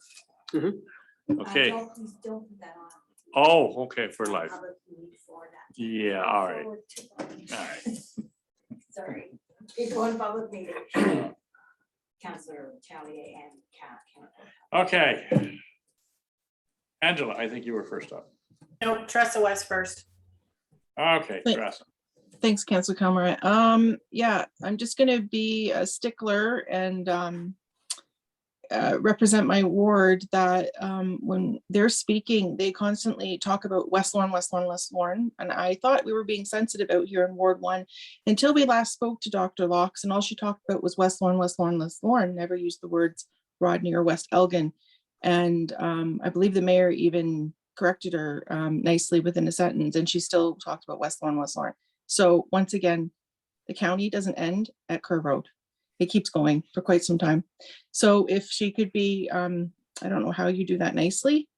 Okay. Don't put that on. Oh, okay, for life. Public need for that. Yeah, all right. Forward to one. All right. Sorry, it's one public meeting. Councillor Chalier and Count. Okay. Angela, I think you were first up. No, Tressa was first. Okay, Thank- Tressa. Thanks, Councilor Calmer. Yeah, I'm just gonna be a stickler and represent my ward that when they're speaking, they constantly talk about West Lorne, West Lorne, West Lorne. And I thought we were being sensitive out here in Ward 1 until we last spoke to Dr. Locke, and all she talked about was West Lorne, West Lorne, West Lorne, never used the words Rodney or West Elgin. And I believe the mayor even corrected her nicely within a sentence, and she still talked about West Lorne, West Lorne. So once again, the county doesn't end at Kerr Road. It keeps going for quite some time. So if she could be, I don't know how you do that nicely,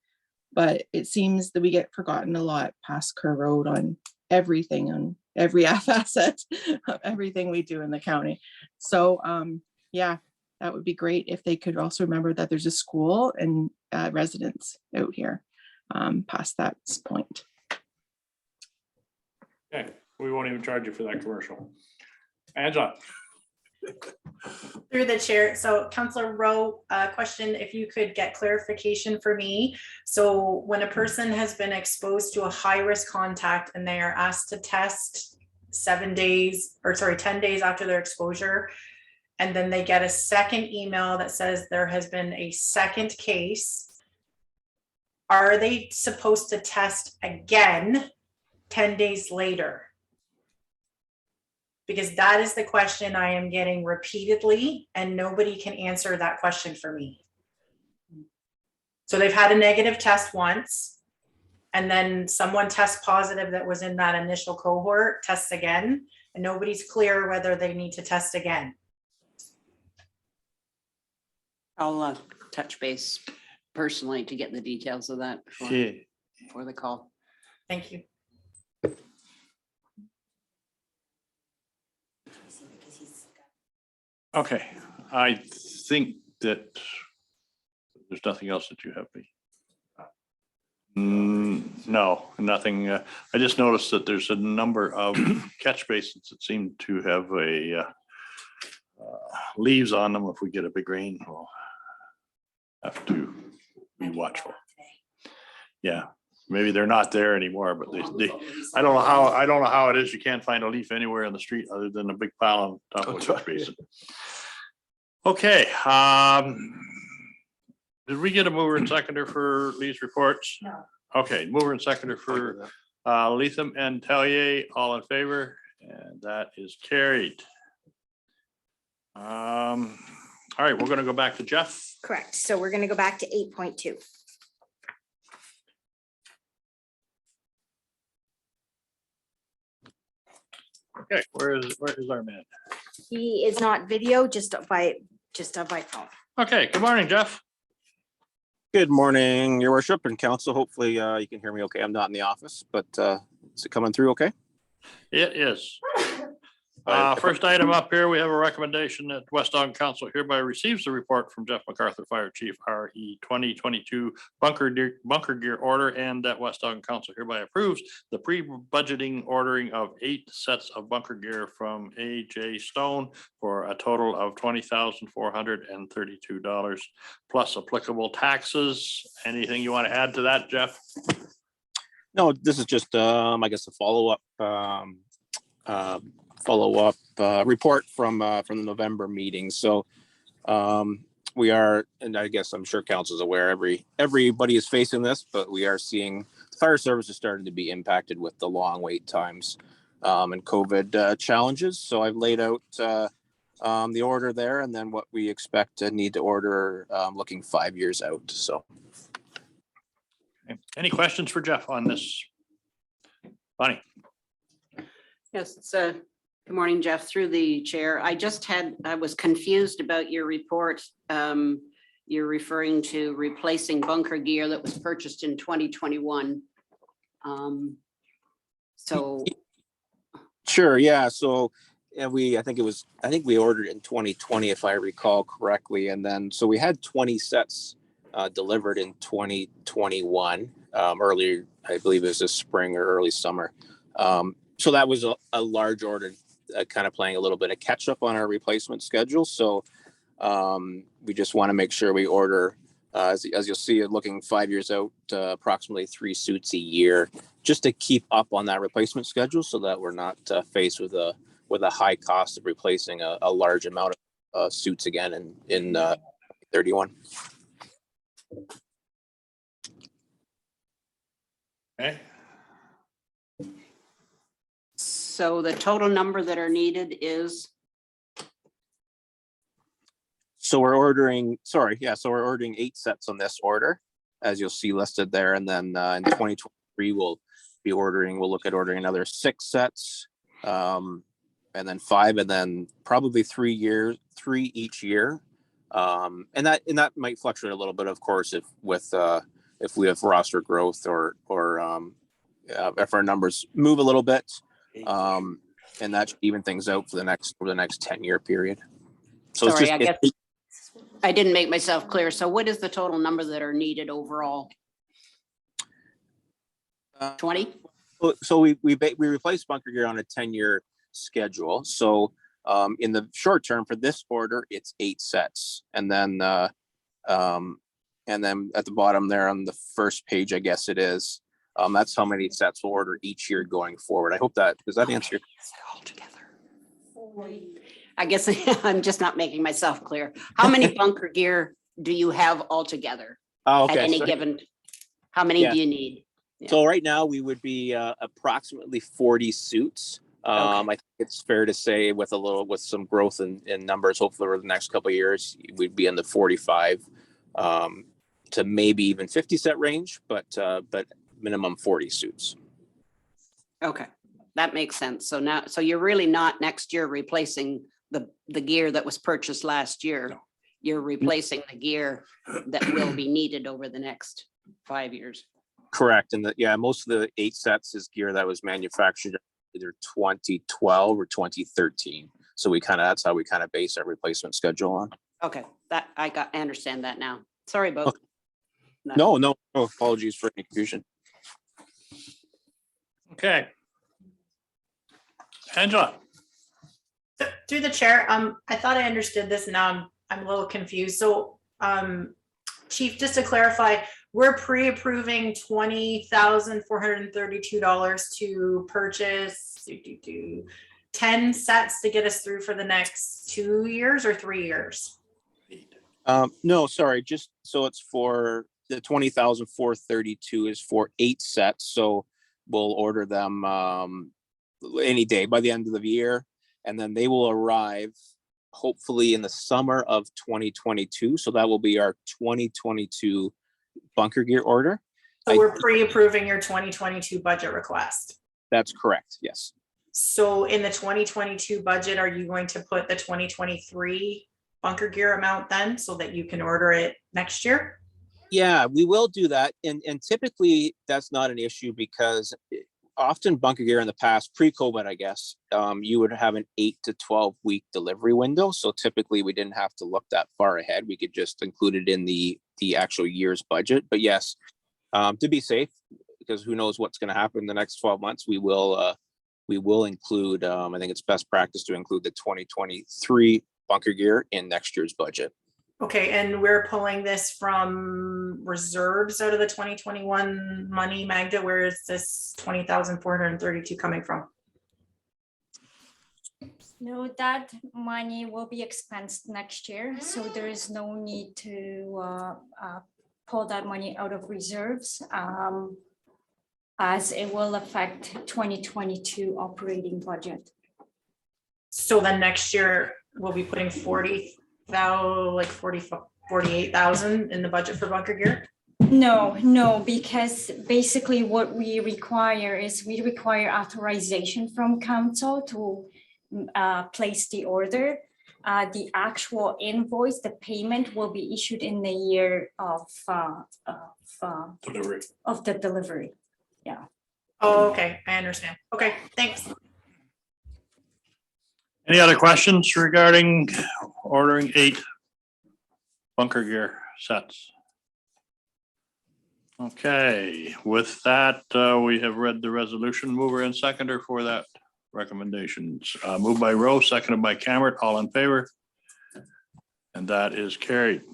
but it seems that we get forgotten a lot past Kerr Road on everything, on every facet of everything we do in the county. So yeah, that would be great if they could also remember that there's a school and residents out here past that point. Okay, we won't even charge you for that commercial. Angela. Through the chair, so Councillor Rowe, question, if you could get clarification for me. So when a person has been exposed to a high-risk contact and they are asked to test 10 days after their exposure. And then they get a second email that says there has been a second case. Are they supposed to test again 10 days later? Because that is the question I am getting repeatedly, and nobody can answer that question for me. So they've had a negative test once, and then someone tests positive that was in that initial cohort, tests again, and nobody's clear whether they need to test again. I'll touch base personally to get the details of that for the call. Thank you. Okay, I think that there's nothing else that you have, B. No, nothing. I just noticed that there's a number of catch basins that seem to have a leaves on them. If we get a big rain, we'll have to be watchful. Yeah, maybe they're not there anymore, but they I don't know how it is. You can't find a leaf anywhere in the street other than a big pile on top of a catch basin. Okay, did we get a mover and seconder for these reports? No. Okay, mover and seconder for Leatham and Tellier, all in favor, and that is carried. All right, we're gonna go back to Jeff. Correct. So we're gonna go back to 8.2. Okay, where is our man? He is not video, just by phone. Okay, good morning, Jeff. Good morning, your worship and council. Hopefully you can hear me okay. I'm not in the office, but is it coming through okay? It is. First item up here, we have a recommendation that West Elgin Council hereby receives the report from Jeff MacArthur, Fire Chief, RE 2022 bunker gear order, and that West Elgin Council hereby approves the pre-budgeting ordering of 8 sets of bunker gear from AJ Stone for a total of $20,432 plus applicable taxes. Anything you want to add to that, Jeff? No, this is just I guess a follow-up report from the November meeting. So we are, and I guess I'm sure council's aware, everybody is facing this, but we are seeing the fire service is starting to be impacted with the long wait times and COVID challenges. So I've laid out the order there, and then what we expect to need to order looking 5 years out. So any questions for Jeff on this? Bonnie? Yes, it's good morning, Jeff, through the chair. I was confused about your report. You're referring to replacing bunker gear that was purchased in 2021. So. Sure, yeah. So I think we ordered it in 2020, if I recall correctly. And then, so we had 20 sets delivered in 2021, earlier, I believe it was this spring or early summer. So that was a large order, kind of playing a little bit of catch up on our replacement schedule. So we just want to make sure we order, as you'll see, looking 5 years out, approximately 3 suits a year, just to keep up on that replacement schedule, so that we're not faced with a high cost of replacing a large amount of suits again in 31. Okay. So the total number that are needed is? So we're ordering 8 sets on this order, as you'll see listed there. And then in 2023, we'll look at ordering another 6 sets, and then 5, and then probably 3 each year. And that might fluctuate a little bit, of course, if we have roster growth or if our numbers move a little bit. And that should even things out for the next 10-year period. So sorry, I guess I didn't make myself clear. So what is the total number that are needed overall? 20? So we replace bunker gear on a 10-year schedule. So in the short term for this order, it's 8 sets, and then at the bottom there on the first page, I guess it is, That's how many sets we'll order each year going forward. I hope does that answer your? I guess I'm just not making myself clear. How many bunker gear do you have altogether Oh, at okay. any So, given? How many Yeah. do you need? so right now we would be approximately 40 suits. I think it's fair to say with some growth in numbers, hopefully over the next couple of years, we'd be in the 45 to maybe even 50 set range, but minimum 40 suits. Okay, that makes sense. So you're really not next year replacing the gear that was purchased last year. No. You're replacing the gear that will be needed over the next 5 years. Correct. And most of the 8 sets is gear that was manufactured either 2012 or 2013. So that's how we kind of base our replacement schedule on. Okay, I understand that now. Sorry about. No apologies for any confusion. Okay. Angela. Through the chair, I thought I understood this, and now I'm a little confused. So, Chief, just to clarify, we're pre-approving $20,432 to purchase 10 sets to get us through for the next 2 years or 3 years? No, sorry, just so it's for the 20,432 is for 8 sets. So we'll order them any day by the end of the year, and then they will arrive hopefully in the summer of 2022. So that will be our 2022 bunker gear order. So we're pre-approving your 2022 budget request. That's correct. Yes. So in the 2022 budget, are you going to put the 2023 bunker gear amount then so that you can order it next year? Yeah, we will do that. And typically that's not an issue because often bunker gear in the past, pre-COVID, I guess, you would have an 8 to 12 week delivery window. So typically we didn't have to look that far ahead. We could just include it in the actual year's budget. But yes, to be safe, because who knows what's going to happen in the next 12 months, we will include, I think it's best practice to include the 2023 bunker gear in next year's budget. Okay, and we're pulling this from reserves out of the 2021 money. Magda, where is this 20,432 coming from? No, that money will be expensed next year, so there is no need to pull that money out of reserves, as it will affect 2022 operating budget. So then next year we'll be putting 48,000 in the budget for bunker gear? No, because basically what we require is we require authorization from council to place the order. The actual invoice, the payment will be issued in the year of Delivery. of the delivery. Yeah. Oh, okay, I understand. Okay, thanks. Any other questions regarding ordering 8 bunker gear sets? Okay, with that, we have read the resolution. Mover and seconder for that recommendations. Moved by Rowe, seconded by Cameron. All in favor? And that is carried.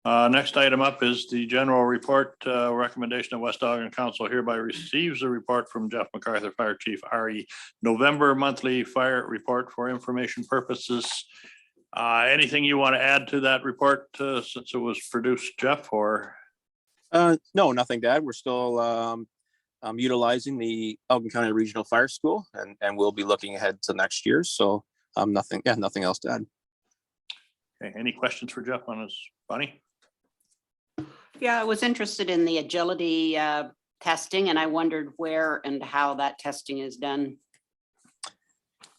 Next item up is the general report. Recommendation of West Elgin Council hereby receives a report from Jeff MacArthur, Fire Chief, RE, November monthly fire report for information purposes. Anything you want to add to that report since it was produced, Jeff, or? No, nothing to add. We're still utilizing the Elgin County Regional Fire School, and we'll be looking ahead to next year. So nothing else to add. Okay, any questions for Jeff on his bunny? Yeah, I was interested in the agility testing, and I wondered where and how that testing is done.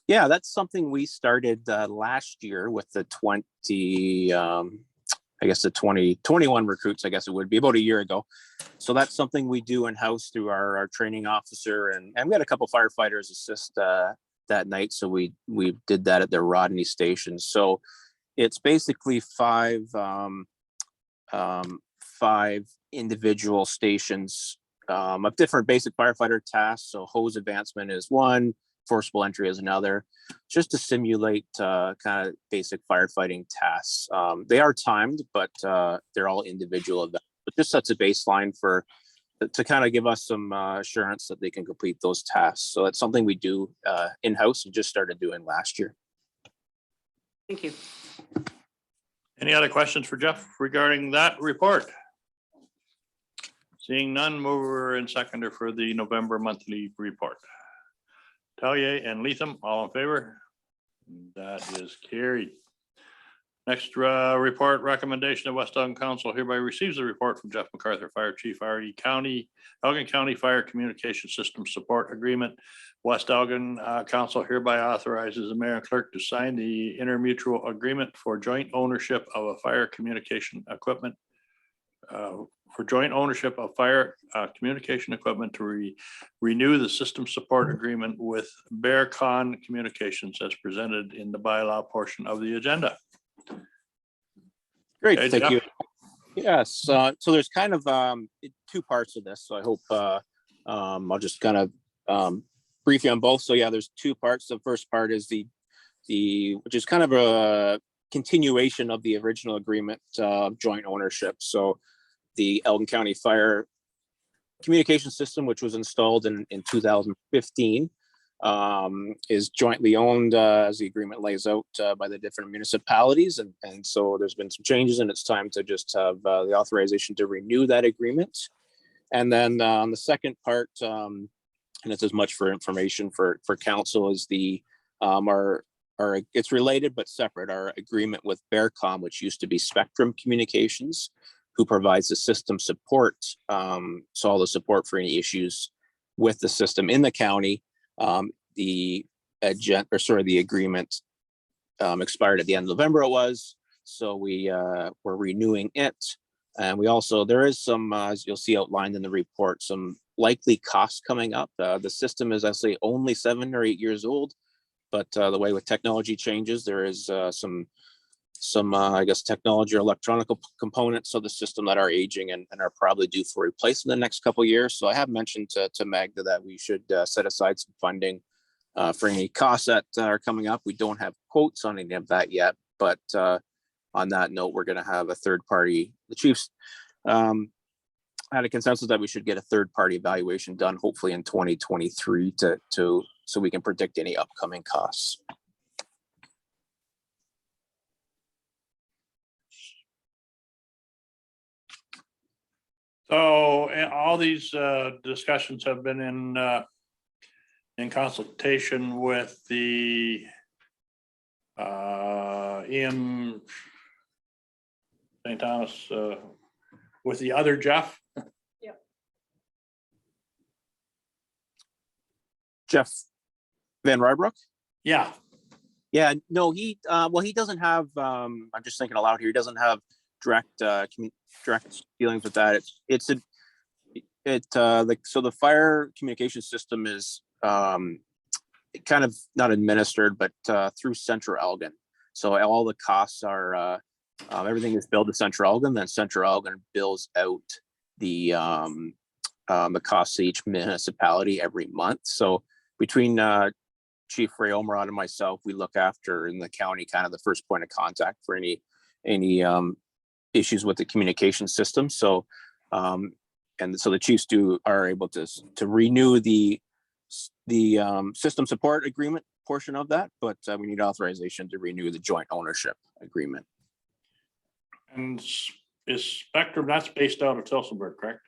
Yeah, that's something we started last year with the 2021 recruits, I guess it would be about a year ago. So that's something we do in-house through our training officer, and we had a couple firefighters assist that night. So we did that at the Rodney station. So it's basically 5 individual stations of different basic firefighter tasks. So hose advancement is one, forcible entry is another, just to simulate kind of basic firefighting tasks. They are timed, but they're all individual events. But just sets a baseline for to kind of give us some assurance that they can complete those tasks. So it's something we do in-house and just started doing last year. Thank you. Any other questions for Jeff regarding that report? Seeing none, mover and seconder for the November monthly report. Tellier and Leatham, all in favor? That is carried. Next report, recommendation of West Elgin Council hereby receives a report from Jeff MacArthur, Fire Chief, RE County, Elgin County Fire Communication System Support Agreement. West Elgin Council hereby authorizes the mayor and clerk to sign the intermutual agreement for joint ownership of a fire communication equipment. For joint ownership of fire communication equipment to renew the system support agreement with Bearcon Communications as presented in the bylaw portion of the agenda. Great, Okay, thank Jeff? you. Yes, so there's kind of two parts of this, so I hope I'll just kind of brief you on both. So yeah, there's two parts. The first part is the which is kind of a continuation of the original agreement, joint ownership. So the Elgin County Fire Communication System, which was installed in 2015, is jointly owned, as the agreement lays out, by the different municipalities. And so there's been some changes, and it's time to just have the authorization to renew that agreement. And then on the second part, and it's as much for information for council, is the our it's related but separate, our agreement with Bearcom, which used to be Spectrum Communications, who provides the system support, so all the support for any issues with the system in the county. The agreement expired at the end of November, it was, so we're renewing it. And we also, there is some, as you'll see outlined in the report, some likely costs coming up. The system is actually only 7 or 8 years old, but the way with technology changes, there is some I guess technology or electronic components of the system that are aging and are probably due for replacement in the next couple of years. So I have mentioned to Magda that we should set aside some funding for any costs that are coming up. We don't have quotes on any of that yet, but on that note, we're going to have a third party. The chiefs had a consensus that we should get a third party evaluation done, hopefully in 2023, so we can predict any upcoming costs. So all these discussions have been in consultation with the EM St. Thomas, with the other Jeff. Jeff Van Rybrook? Yeah. Yeah, no, he doesn't have, I'm just thinking aloud here, he doesn't have direct dealings with that. So the fire communication system is kind of not administered, but through Central Elgin. So all the costs are everything is billed to Central Elgin, then Central Elgin bills out the costs to each municipality every month. So between Chief Ray Omrod and myself, we look after in the county kind of the first point of contact for any issues with the communication system. So and so the chiefs are able to renew the system support agreement portion of that, but we need authorization to renew the joint ownership agreement. And is Spectrum, that's based out of Tilsonburg, correct?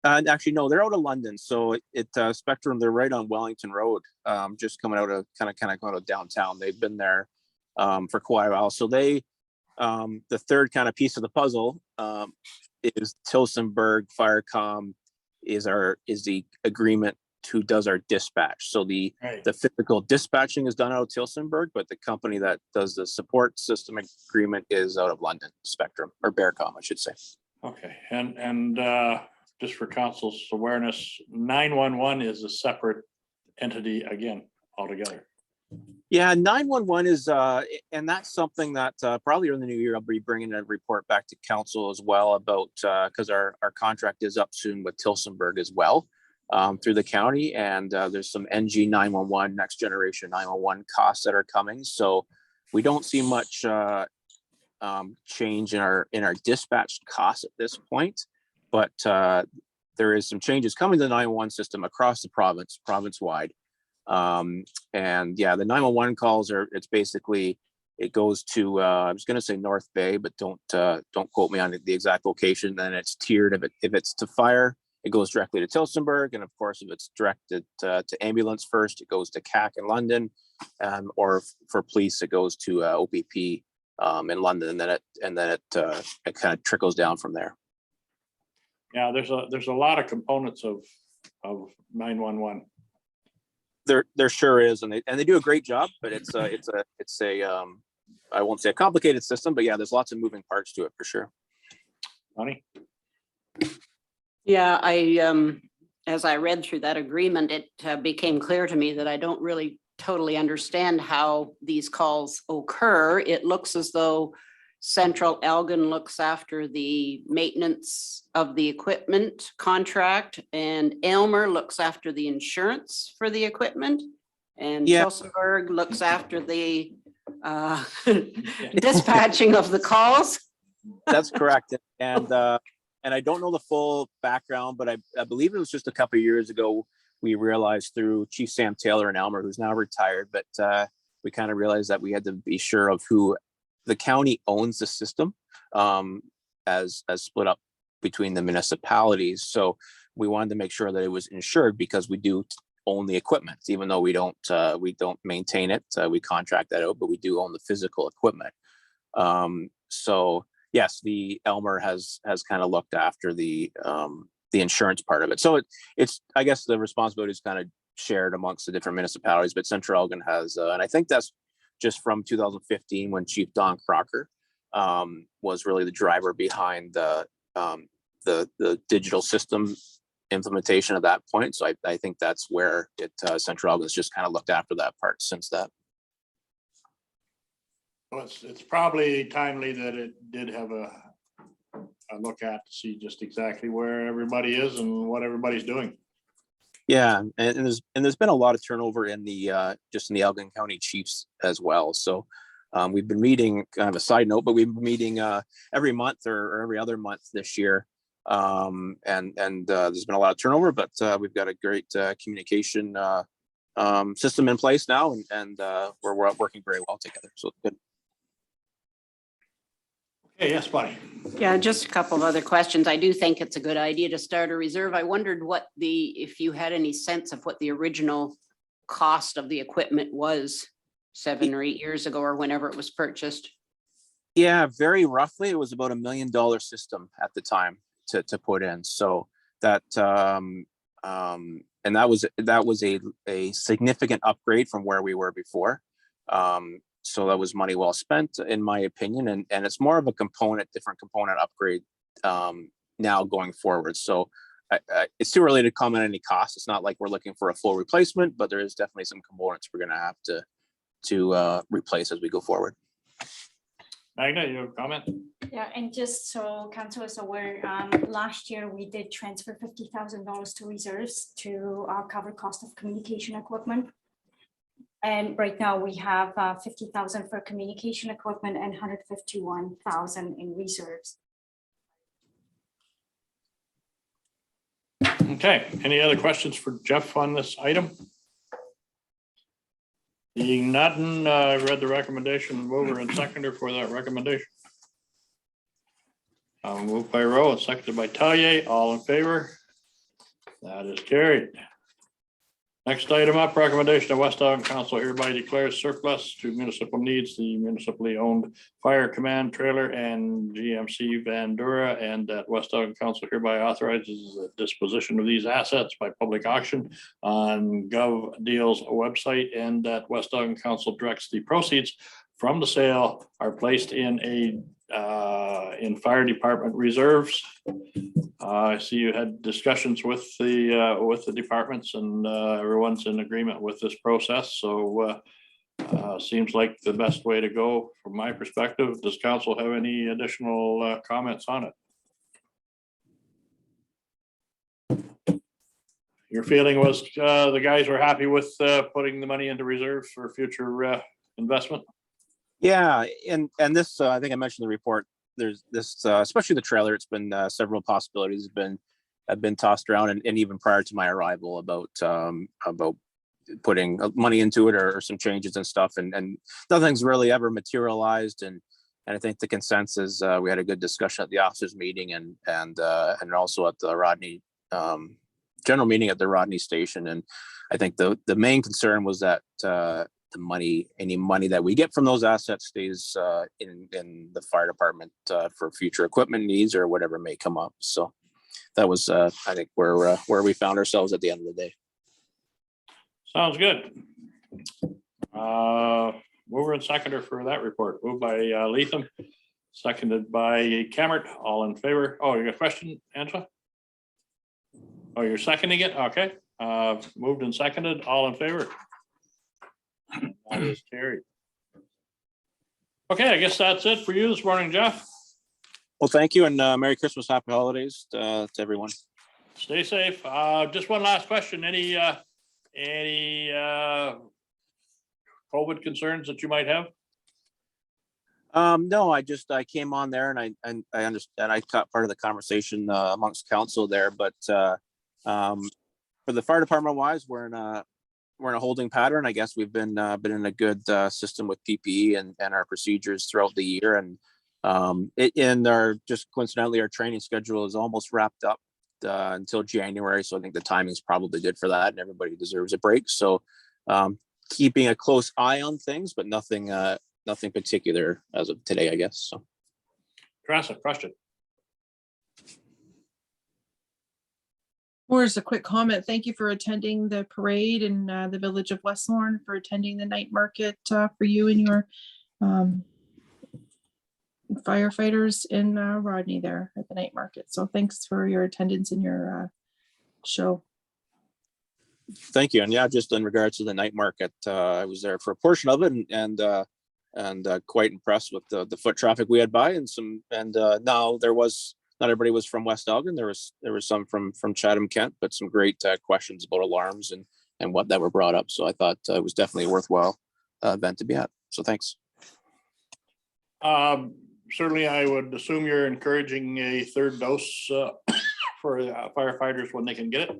And actually, no, they're out of London. So Spectrum, they're right on Wellington Road, just coming out of kind of going to downtown. They've been there for quite a while. So they, the third kind of piece of the puzzle is Tilsonburg Firecom is the agreement who does our dispatch. So the physical dispatching is done out of Tilsonburg, but the company that does the support system agreement is out of London, Spectrum, or Bearcom, I should say. Okay, and just for council's awareness, 911 is a separate entity again altogether. Yeah, 911 is, and that's something that probably in the new year, I'll be bringing a report back to council as well about, because our contract is up soon with Tilsonburg as well. through the county, and there's some NG 911, next generation 911 costs that are coming. So we don't see much change in our dispatched costs at this point, but there is some changes coming to the 911 system across the province-wide. And yeah, the 911 calls it's basically, it goes to, I was going to say North Bay, but don't quote me on the exact location. Then it's tiered. If it's to fire, it goes directly to Tillsonburg. And of course, if it's directed to ambulance first, it goes to CAC in London. Or for police, it goes to OPP in London, and then it kind of trickles down from there. Yeah, there's a lot of components of 911. There sure is, and they do a great job, but it's a I won't say a complicated system, but yeah, there's lots of moving parts to it for sure. Bonnie? Yeah, as I read through that agreement, it became clear to me that I don't really totally understand how these calls occur. It looks as though Central Elgin looks after the maintenance of the equipment contract, and Aylmer looks after the insurance for the equipment, and Tillsonburg looks after the dispatching of the calls. That's correct. And I don't know the full background, but I believe it was just a couple of years ago we realized through Chief Sam Taylor in Aylmer, who's now retired, but we kind of realized that we had to be sure of who the county owns the system as split up between the municipalities. So we wanted to make sure that it was insured, because we do own the equipment, even though we don't maintain it. We contract that out, but we do own the physical equipment. So yes, the Elmer has kind of looked after the insurance part of it. So it's I guess the responsibility is kind of shared amongst the different municipalities, but Central Elgin has, and I think that's just from 2015 when Chief Don Crocker was really the driver behind the digital system implementation at that point. So I think that's where Central Elgin has just kind of looked after that part since that. Well, it's probably timely that it did have a look at to see just exactly where everybody is and what everybody's doing. Yeah, and there's been a lot of turnover in the just in the Elgin County Chiefs as well. So we've been meeting, kind of a side note, but we've been meeting every month or every other month this year. And there's been a lot of turnover, but we've got a great communication system in place now, and we're working very well together. So it's good. Okay, yes, Bonnie. Yeah, just a couple of other questions. I do think it's a good idea to start a reserve. I wondered if you had any sense of what the original cost of the equipment was 7 or 8 years ago, or whenever it was purchased. Yeah, very roughly, it was about $1 million system at the time to put in. So that and that was a significant upgrade from where we were before. So that was money well spent, in my opinion, and it's more of a different component upgrade now going forward. So it's too early to comment on any cost. It's not like we're looking for a full replacement, but there is definitely some components we're going to have to replace as we go forward. Magda, you have a comment? Yeah, and just so council is aware, last year we did transfer $50,000 to reserves to cover cost of communication equipment. And right now we have 50,000 for communication equipment and 151,000 in reserves. Okay, any other questions for Jeff on this item? Being none, I read the recommendation, mover and seconder for that recommendation. Moved by Rowe and seconded by Tallier, all in favor? That is carried. Next item up, recommendation of West Elgin Council hereby declares surplus to municipal needs the municipally owned fire command trailer and GMC Vandura, and that West Elgin Council hereby authorizes the disposition of these assets by public auction on GovDeals website, and that West Elgin Council directs the proceeds from the sale are placed in in fire department reserves. I see you had discussions with the departments, and everyone's in agreement with this process. So seems like the best way to go from my perspective. Does council have any additional comments on it? Your feeling was the guys were happy with putting the money into reserves for future investment? Yeah, and this, I think I mentioned the report, there's this, especially the trailer, it's been several possibilities have been tossed around and even prior to my arrival about putting money into it or some changes and stuff, and nothing's really ever materialized. And I think the consensus, we had a good discussion at the officers meeting and also at the Rodney general meeting at the Rodney station. And I think the main concern was that any money that we get from those assets stays in the fire department for future equipment needs or whatever may come up. So that was, I think, where we found ourselves at the end of the day. Sounds good. Mover and seconder for that report. Moved by Leatham, seconded by Cammert. All in favor? Oh, you got a question, Angela? Oh, you're seconding it? Okay. Moved and seconded. All in favor? That is carried. Okay, I guess that's it for you this morning, Jeff. Well, thank you, and Merry Christmas, Happy Holidays to everyone. Stay safe. Just one last question. Any COVID concerns that you might have? No, I came on there and I understand, I caught part of the conversation amongst council there, but for the fire department wise, we're in a holding pattern. I guess we've been in a good system with PPE and our procedures throughout the year, and just coincidentally, our training schedule is almost wrapped up until January. So I think the timing is probably good for that, and everybody deserves a break. So keeping a close eye on things, but nothing particular as of today, I guess. So. Teresa, question. Or as a quick comment, thank you for attending the parade in the village of West Lorne, for attending the night market for you and your firefighters in Rodney there at the night market. So thanks for your attendance in your show. Thank you. And yeah, just in regards to the night market, I was there for a portion of it and quite impressed with the foot traffic we had by now there was, not everybody was from West Elgin. There was some from Chatham, Kent, but some great questions about alarms and what that were brought up. So I thought it was definitely a worthwhile event to be at. So thanks. Certainly, I would assume you're encouraging a third dose for firefighters when they can get it.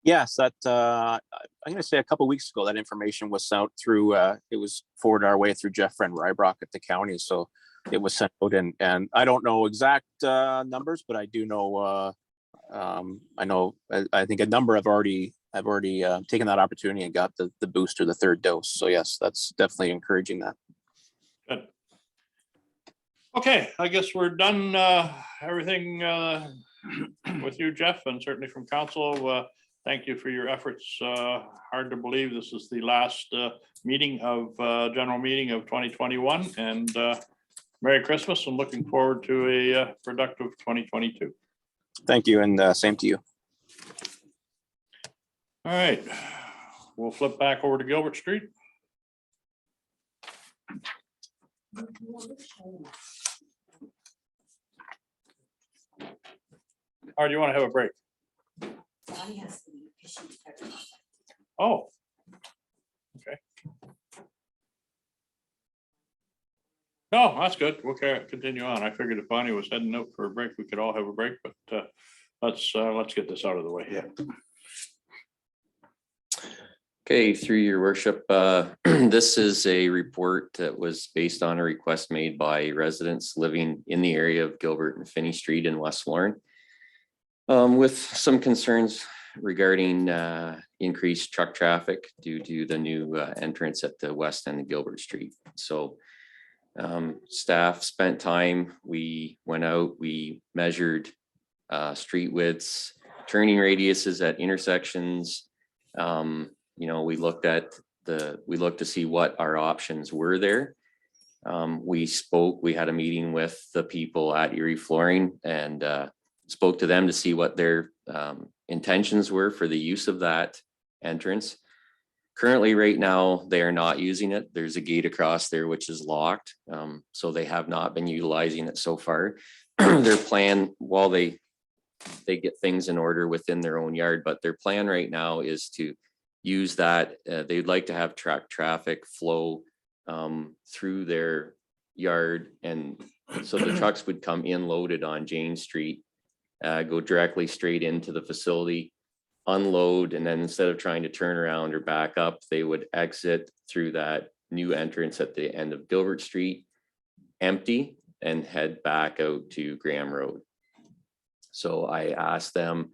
Yes, that I'm going to say a couple of weeks ago, that information was sent through. It was forwarded our way through Jeff Friend Rybrock at the county, so it was sent out. And I don't know exact numbers, but I do know. I think a number have already taken that opportunity and got the booster, the third dose. So yes, that's definitely encouraging that. Good. Okay, I guess we're done. Everything with you, Jeff, and certainly from council. Thank you for your efforts. Hard to believe this is the last general meeting of 2021, and Merry Christmas, and looking forward to a productive 2022. Thank you, and same to you. All right, we'll flip back over to Gilbert Street. Or do you want to have a break? Oh, okay. No, that's good. We'll continue on. I figured if Bonnie was heading out for a break, we could all have a break, but let's get this out of the way. Yeah. Okay, through your worship, this is a report that was based on a request made by residents living in the area of Gilbert and Finney Street in West Lorne, with some concerns regarding increased truck traffic due to the new entrance at the west end of Gilbert Street. So staff spent time, we went out, we measured street widths, turning radiuses at intersections. We looked to see what our options were there. We had a meeting with the people at Erie Flooring and spoke to them to see what their intentions were for the use of that entrance. Currently, right now, they are not using it. There's a gate across there which is locked, so they have not been utilizing it so far. Their plan, while they they get things in order within their own yard. But their plan right now is to use that. They'd like to have traffic flow through their yard, and so the trucks would come in loaded on Jane Street, go directly straight into the facility, unload, and then instead of trying to turn around or back up, they would exit through that new entrance at the end of Gilbert Street, empty, and head back out to Graham Road. So I asked them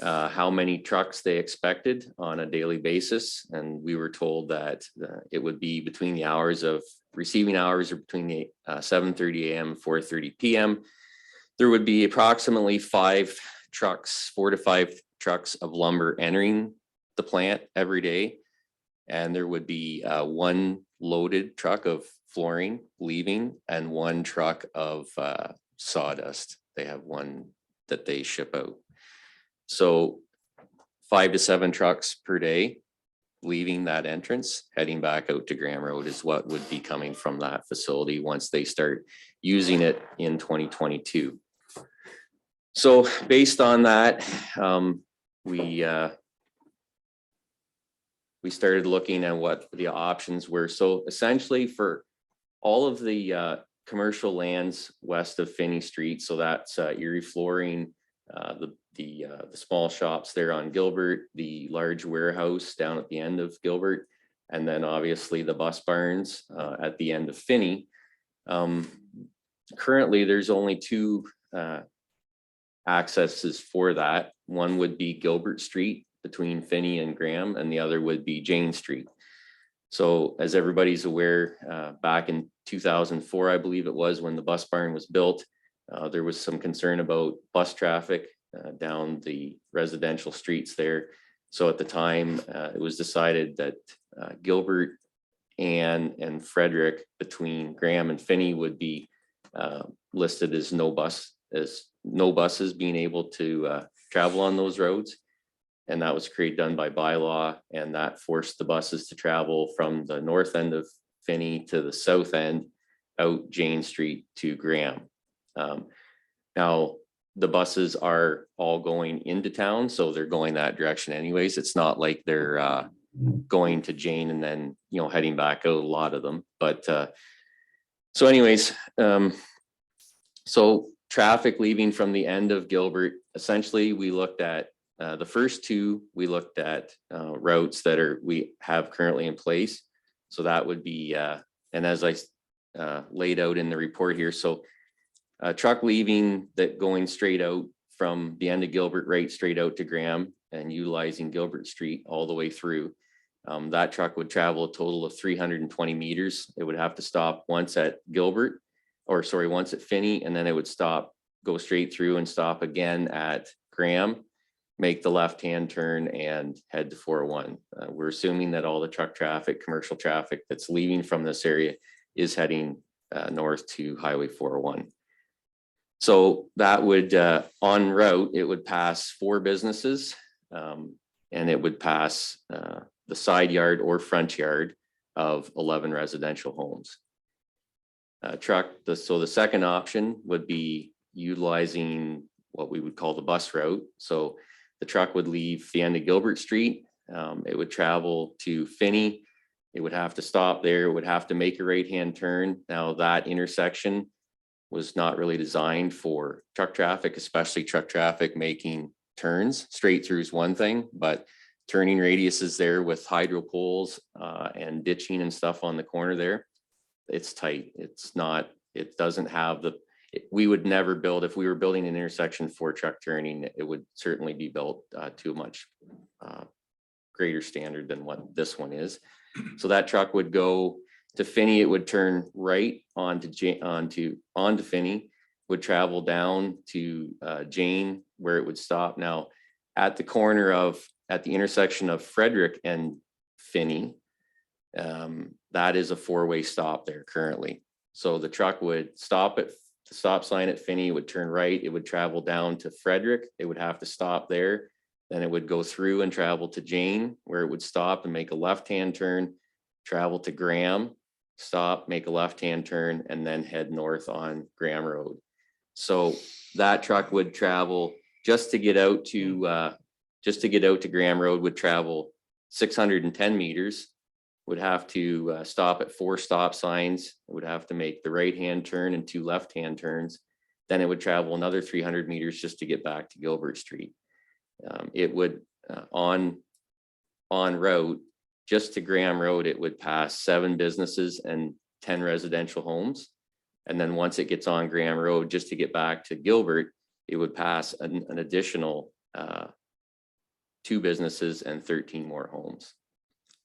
how many trucks they expected on a daily basis, and we were told that it would be between the hours of receiving hours or between the 7:30 a.m. and 4:30 p.m. There would be approximately 4 to 5 trucks of lumber entering the plant every day, and there would be 1 loaded truck of flooring leaving and 1 truck of sawdust. They have 1 that they ship out. So 5 to 7 trucks per day leaving that entrance, heading back out to Graham Road is what would be coming from that facility once they start using it in 2022. So based on that, we started looking at what the options were. So essentially for all of the commercial lands west of Finney Street, so that's Erie Flooring, the small shops there on Gilbert, the large warehouse down at the end of Gilbert, and then obviously the bus barns at the end of Finney. Currently, there's only 2 accesses for that. One would be Gilbert Street between Finney and Graham, and the other would be Jane Street. So as everybody's aware, back in 2004, I believe it was, when the bus barn was built, there was some concern about bus traffic down the residential streets there. So at the time, it was decided that Gilbert, and Frederick between Graham and Finney would be listed as no buses being able to travel on those roads. And that was done by bylaw, and that forced the buses to travel from the north end of Finney to the south end out Jane Street to Graham. Now, the buses are all going into town, so they're going that direction anyways. It's not like they're going to Jane and then, heading back out, a lot of them. But so anyways, so traffic leaving from the end of Gilbert, essentially we looked at the first 2, we looked at routes that we have currently in place. So that would be, and as I laid out in the report here, so a truck leaving that going straight out from the end of Gilbert right straight out to Graham and utilizing Gilbert Street all the way through. That truck would travel a total of 320 meters. It would have to stop once at once at Finney, and then it would go straight through and stop again at Graham, make the left-hand turn and head to 401. We're assuming that all the truck traffic, commercial traffic that's leaving from this area is heading north to Highway 401. So that would, en route, it would pass 4 businesses, and it would pass the side yard or front yard of 11 residential homes. So the second option would be utilizing what we would call the bus route. So the truck would leave the end of Gilbert Street. It would travel to Finney. It would have to stop there. It would have to make a right-hand turn. Now that intersection was not really designed for truck traffic, especially truck traffic making turns. Straight through is one thing, but turning radiuses there with hydro poles and ditching and stuff on the corner there, it's tight. It doesn't have we would never build, if we were building an intersection for truck turning, it would certainly be built to a much greater standard than what this one is. So that truck would go to Finney, it would turn right onto Finney, would travel down to Jane, where it would stop. Now, at the intersection of Frederick and Finney, that is a 4-way stop there currently. So the truck would stop at the stop sign at Finney, would turn right, it would travel down to Frederick, it would have to stop there. Then it would go through and travel to Jane, where it would stop and make a left-hand turn, travel to Graham, stop, make a left-hand turn, and then head north on Graham Road. So that truck would travel just to get out to Graham Road would travel 610 meters, would have to stop at 4 stop signs, would have to make the right-hand turn and 2 left-hand turns. Then it would travel another 300 meters just to get back to Gilbert Street. It would, on route, just to Graham Road, it would pass 7 businesses and 10 residential homes. And then once it gets on Graham Road, just to get back to Gilbert, it would pass an additional 2 businesses and 13 more homes.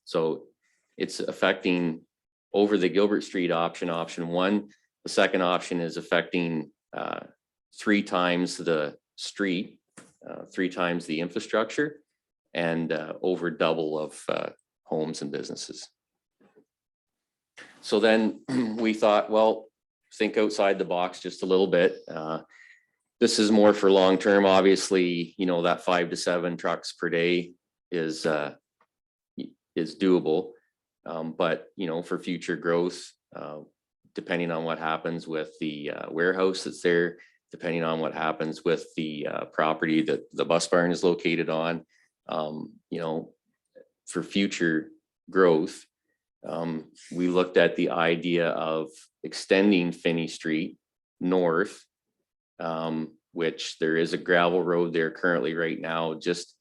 So it's affecting over the Gilbert Street option 1. The second option is affecting 3 times the street, 3 times the infrastructure, and over double of homes and businesses. So then we thought, well, think outside the box just a little bit. This is more for long term. Obviously, you know, that 5 to 7 trucks per day is doable. But, you know, for future growth, depending on what happens with the warehouse that's there, depending on what happens with the property that the bus barn is located on, you know, for future growth, we looked at the idea of extending Finney Street north, which there is a gravel road there currently right now. Just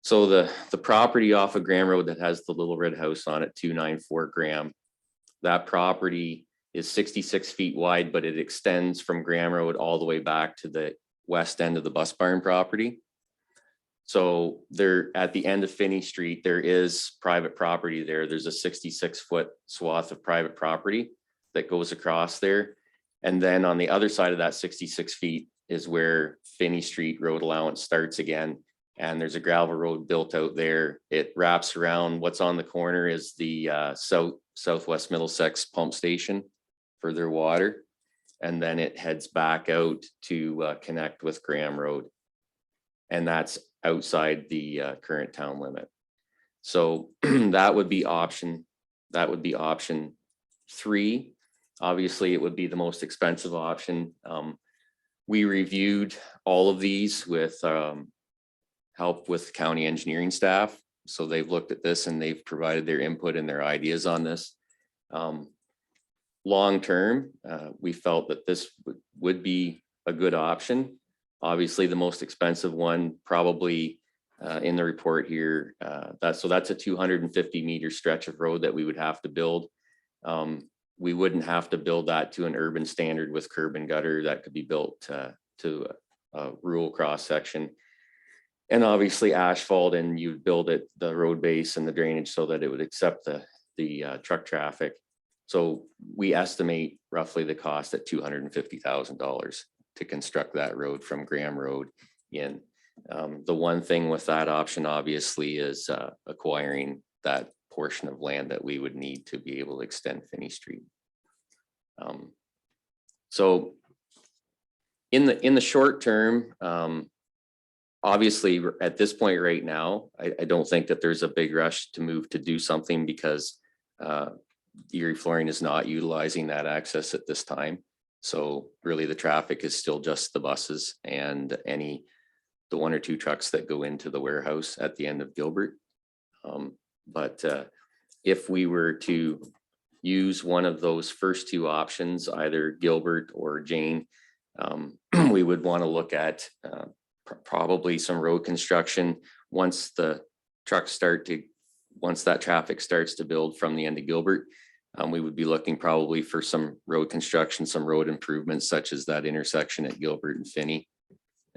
so the property off of Graham Road that has the little red house on it, 294 Graham, that property is 66 feet wide, but it extends from Graham Road all the way back to the west end of the bus barn property. So there, at the end of Finney Street, there is private property there. There's a 66-foot swath of private property that goes across there. And then on the other side of that 66 feet is where Finney Street road allowance starts again. And there's a gravel road built out there. It wraps around. What's on the corner is the Southwest Middlesex pump station for their water. And then it heads back out to connect with Graham Road. And that's outside the current town limit. So that would be option 3. Obviously, it would be the most expensive option. We reviewed all of these with help with county engineering staff. So they've looked at this and they've provided their input and their ideas on this. Long term, we felt that this would be a good option. Obviously, the most expensive one probably in the report here. That's a 250 meter stretch of road that we would have to build. We wouldn't have to build that to an urban standard with curb and gutter. That could be built to a rural cross section. And obviously asphalt, and you'd build it, the road base and the drainage so that it would accept the truck traffic. So we estimate roughly the cost at $250,000 to construct that road from Graham Road in. The one thing with that option obviously is acquiring that portion of land that we would need to be able to extend Finney Street. So in the short term, obviously at this point right now, I don't think that there's a big rush to move to do something because Erie Flooring is not utilizing that access at this time. So really the traffic is still just the buses and the 1 or 2 trucks that go into the warehouse at the end of Gilbert. But if we were to use one of those first 2 options, either Gilbert or Jane, we would want to look at probably some road construction once that traffic starts to build from the end of Gilbert. We would be looking probably for some road construction, some road improvements, such as that intersection at Gilbert and Finney.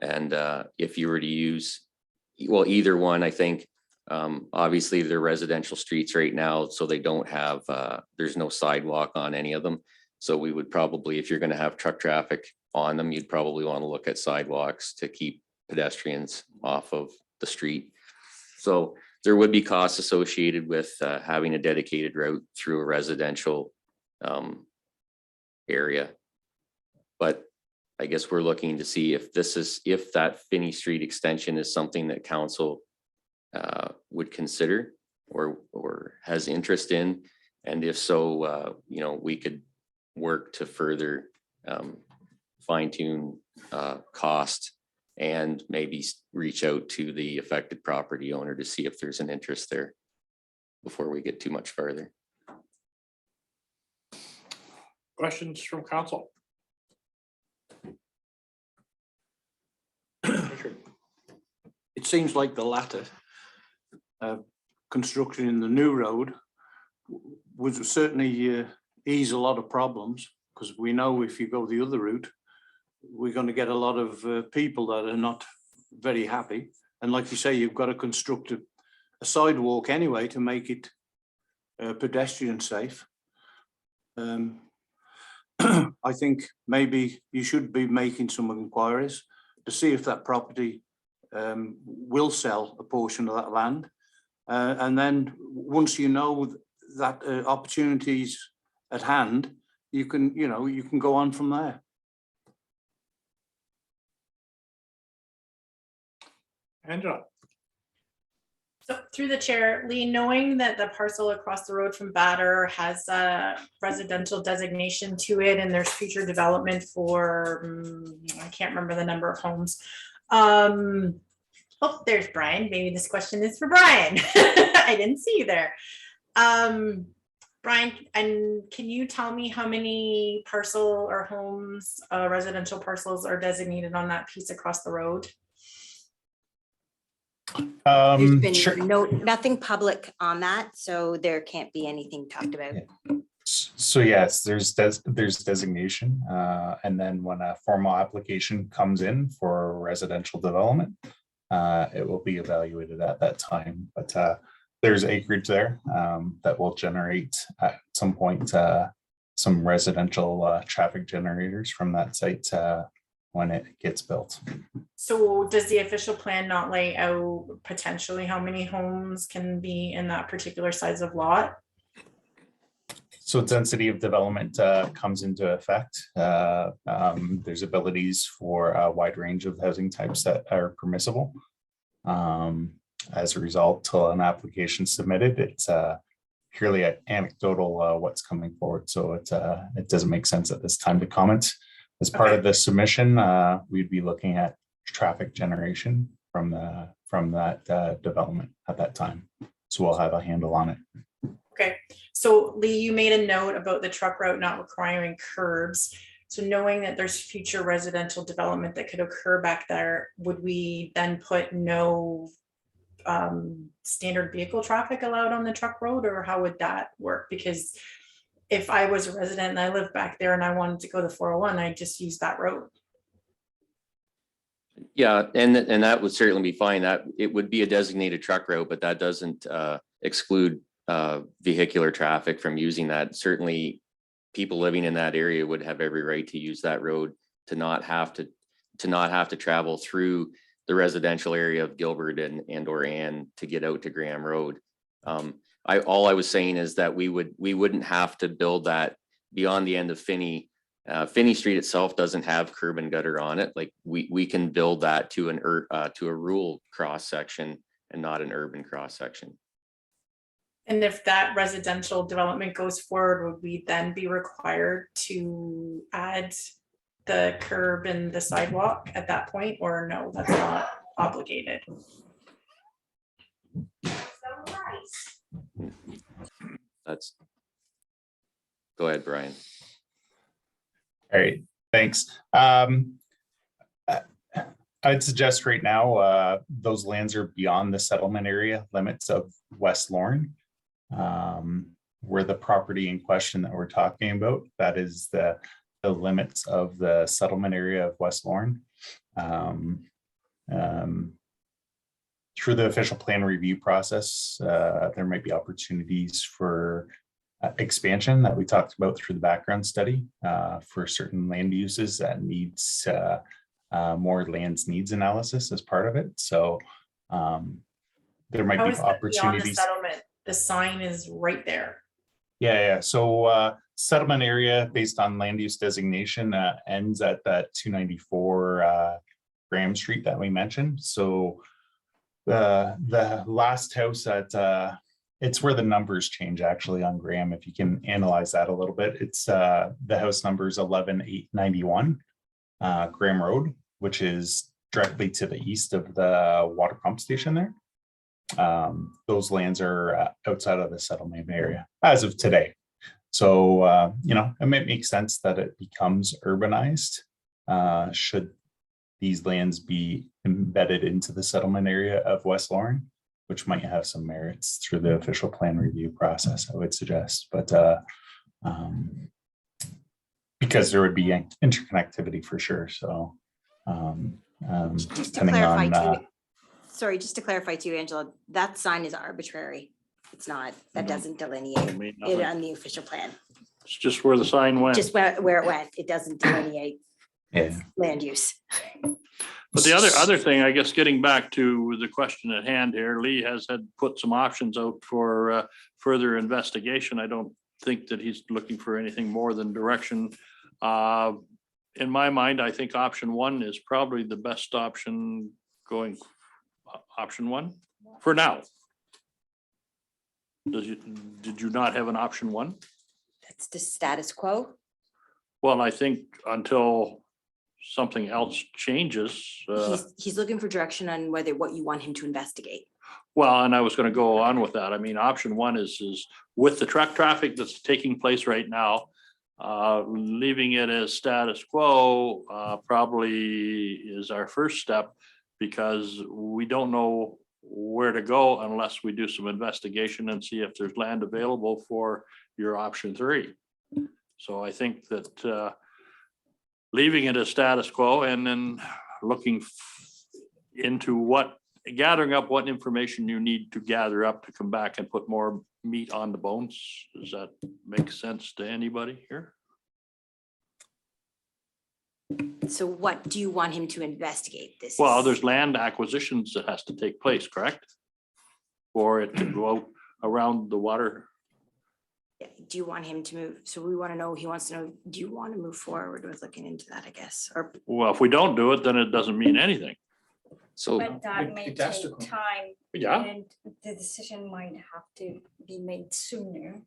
And if you were to use, well, either one, I think, obviously they're residential streets right now, so they don't have, there's no sidewalk on any of them. So we would probably, if you're going to have truck traffic on them, you'd probably want to look at sidewalks to keep pedestrians off of the street. So there would be costs associated with having a dedicated route through a residential area. But I guess we're looking to see if that Finney Street extension is something that council would consider or has interest in. And if so, you know, we could work to further fine tune cost and maybe reach out to the affected property owner to see if there's an interest there before we get too much further. Questions from council? It seems like the latter, construction in the new road would certainly ease a lot of problems, because we know if you go the other route, we're going to get a lot of people that are not very happy. And like you say, you've got to construct a sidewalk anyway to make it pedestrian safe. I think maybe you should be making some inquiries to see if that property will sell a portion of that land. And then once you know that opportunities at hand, you can go on from there. Angela? So through the chair, Lee, knowing that the parcel across the road from Batter has a residential designation to it and there's future development for, I can't remember the number of homes. Oh, there's Brian. Maybe this question is for Brian. I didn't see you there. Brian, and can you tell me how many parcel or homes, residential parcels are designated on that piece across the road? There's been Sure. nothing public on that, so there can't be anything talked about. So yes, there's designation, and then when a formal application comes in for residential development, it will be evaluated at that time. But there's acreage there that will generate at some point some residential traffic generators from that site when it gets built. So does the official plan not lay out potentially how many homes can be in that particular size of lot? So density of development comes into effect. There's abilities for a wide range of housing types that are permissible. As a result, till an application submitted, it's purely anecdotal what's coming forward. So it doesn't make sense at this time to comment. As part of the submission, we'd be looking at traffic generation from that development at that time. So we'll have a handle on it. Okay, so Lee, you made a note about the truck route not requiring curbs. So knowing that there's future residential development that could occur back there, would we then put no standard vehicle traffic allowed on the truck road, or how would that work? Because if I was a resident and I lived back there and I wanted to go to 401, I'd just use that road. Yeah, and that would certainly be fine. That it would be a designated truck route, but that doesn't exclude vehicular traffic from using that. Certainly people living in that area would have every right to use that road, to not have to travel through the residential area of Gilbert and or Ann to get out to Graham Road. All I was saying is that we wouldn't have to build that beyond the end of Finney. Finney Street itself doesn't have curb and gutter on it. Like we can build that to a rural cross section and not an urban cross section. And if that residential development goes forward, would we then be required to add the curb and the sidewalk at that point, or no, that's not obligated? Go ahead, Brian. All right, thanks. I'd suggest right now those lands are beyond the settlement area limits of West Lorne. Where the property in question that we're talking about, that is the limits of the settlement area of West Lorne. Through the official plan review process, there might be opportunities for expansion that we talked about through the background study for certain land uses that needs more lands needs analysis as part of it. So there might be opportunities. The sign is right there. Yeah. So settlement area based on land use designation ends at that 294 Graham Street that we mentioned. So the last house at it's where the numbers change actually on Graham. If you can analyze that a little bit, it's the house number is 11891 Graham Road, which is directly to the east of the water pump station there. Those lands are outside of the settlement area as of today. So, you know, it might make sense that it becomes urbanized should these lands be embedded into the settlement area of West Lauren, which might have some merits through the official plan review process, I would suggest. But because there would be interconnectivity for sure. So Just to depending clarify on too, sorry, just to clarify too, Angela, that sign is arbitrary. It's not, that doesn't delineate mean it nothing. on the official plan, It's just where the sign went. just where it went. It doesn't delineate yeah. land use. But the other thing, I guess, getting back to the question at hand here, Lee has had put some options out for further investigation. I don't think that he's looking for anything more than direction. In my mind, I think option one is probably the best option going, option one for now. Did you not have an option one? It's the status quo. Well, I think until something else changes. He's looking for direction on what you want him to investigate. Well, and I was going to go on with that. I mean, option one is with the truck traffic that's taking place right now, leaving it as status quo probably is our first step, because we don't know where to go unless we do some investigation and see if there's land available for your option three. So I think that leaving it as status quo and then looking into gathering up what information you need to gather up to come back and put more meat on the bones. Does that make sense to anybody here? So what do you want him to investigate? This Well, is- there's land acquisitions that has to take place, correct? For it to go out around the water. Do you want him to move? So we want to know, he wants to know, do you want to move forward with looking into that, I guess? Or Well, if we don't do it, then it doesn't mean anything. So But that may it has to take come. time. Yeah. And the decision might have to be made sooner.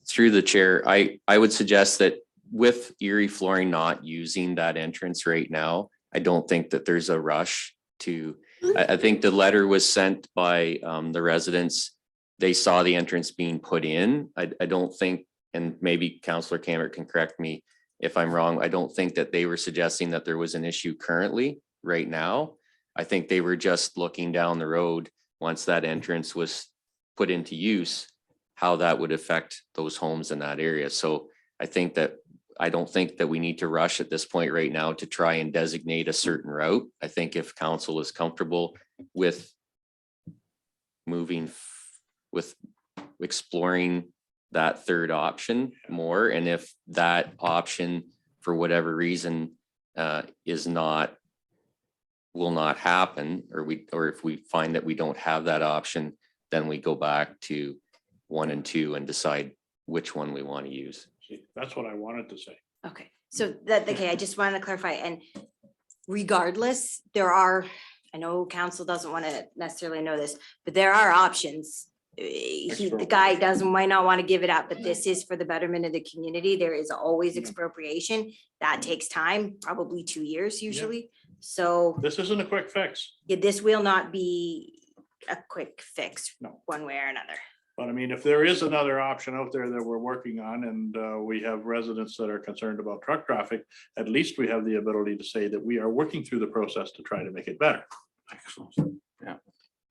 through the chair, I would suggest that with Erie Flooring not using that entrance right now, I don't think that there's a rush to, I think the letter was sent by the residents. They saw the entrance being put in. I don't think, and maybe Councillor Cameron can correct me if I'm wrong, I don't think that they were suggesting that there was an issue currently right now. I think they were just looking down the road once that entrance was put into use, how that would affect those homes in that area. So I don't think that we need to rush at this point right now to try and designate a certain route. I think if council is comfortable with with exploring that third option more, and if that option for whatever reason will not happen, or if we find that we don't have that option, then we go back to 1 and 2 and decide which one we want to use. See, that's what I wanted to say. okay, so okay, I just wanted to clarify, and regardless, I know council doesn't want to necessarily know this, but there are options. The guy might not want to give it up, but this is for the betterment of the community. There is always expropriation. That takes time, probably 2 years usually. So This isn't a quick fix, this will not be a quick fix No. one way or another. but I mean, if there is another option out there that we're working on and we have residents that are concerned about truck traffic, at least we have the ability to say that we are working through the process to try to make it better. Excellent.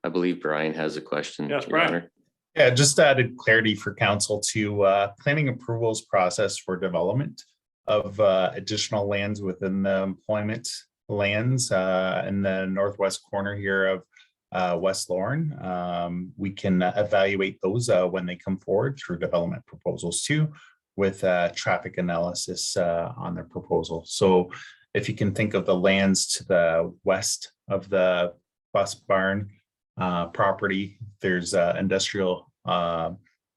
I believe Brian has a question. Yes, Your Brian. Honor. Yeah, just added clarity for council to planning approvals process for development of additional lands within the employment lands in the northwest corner here of West Lauren. We can evaluate those when they come forward through development proposals too, with traffic analysis on their proposal. So if you can think of the lands to the west of the bus barn property, there's industrial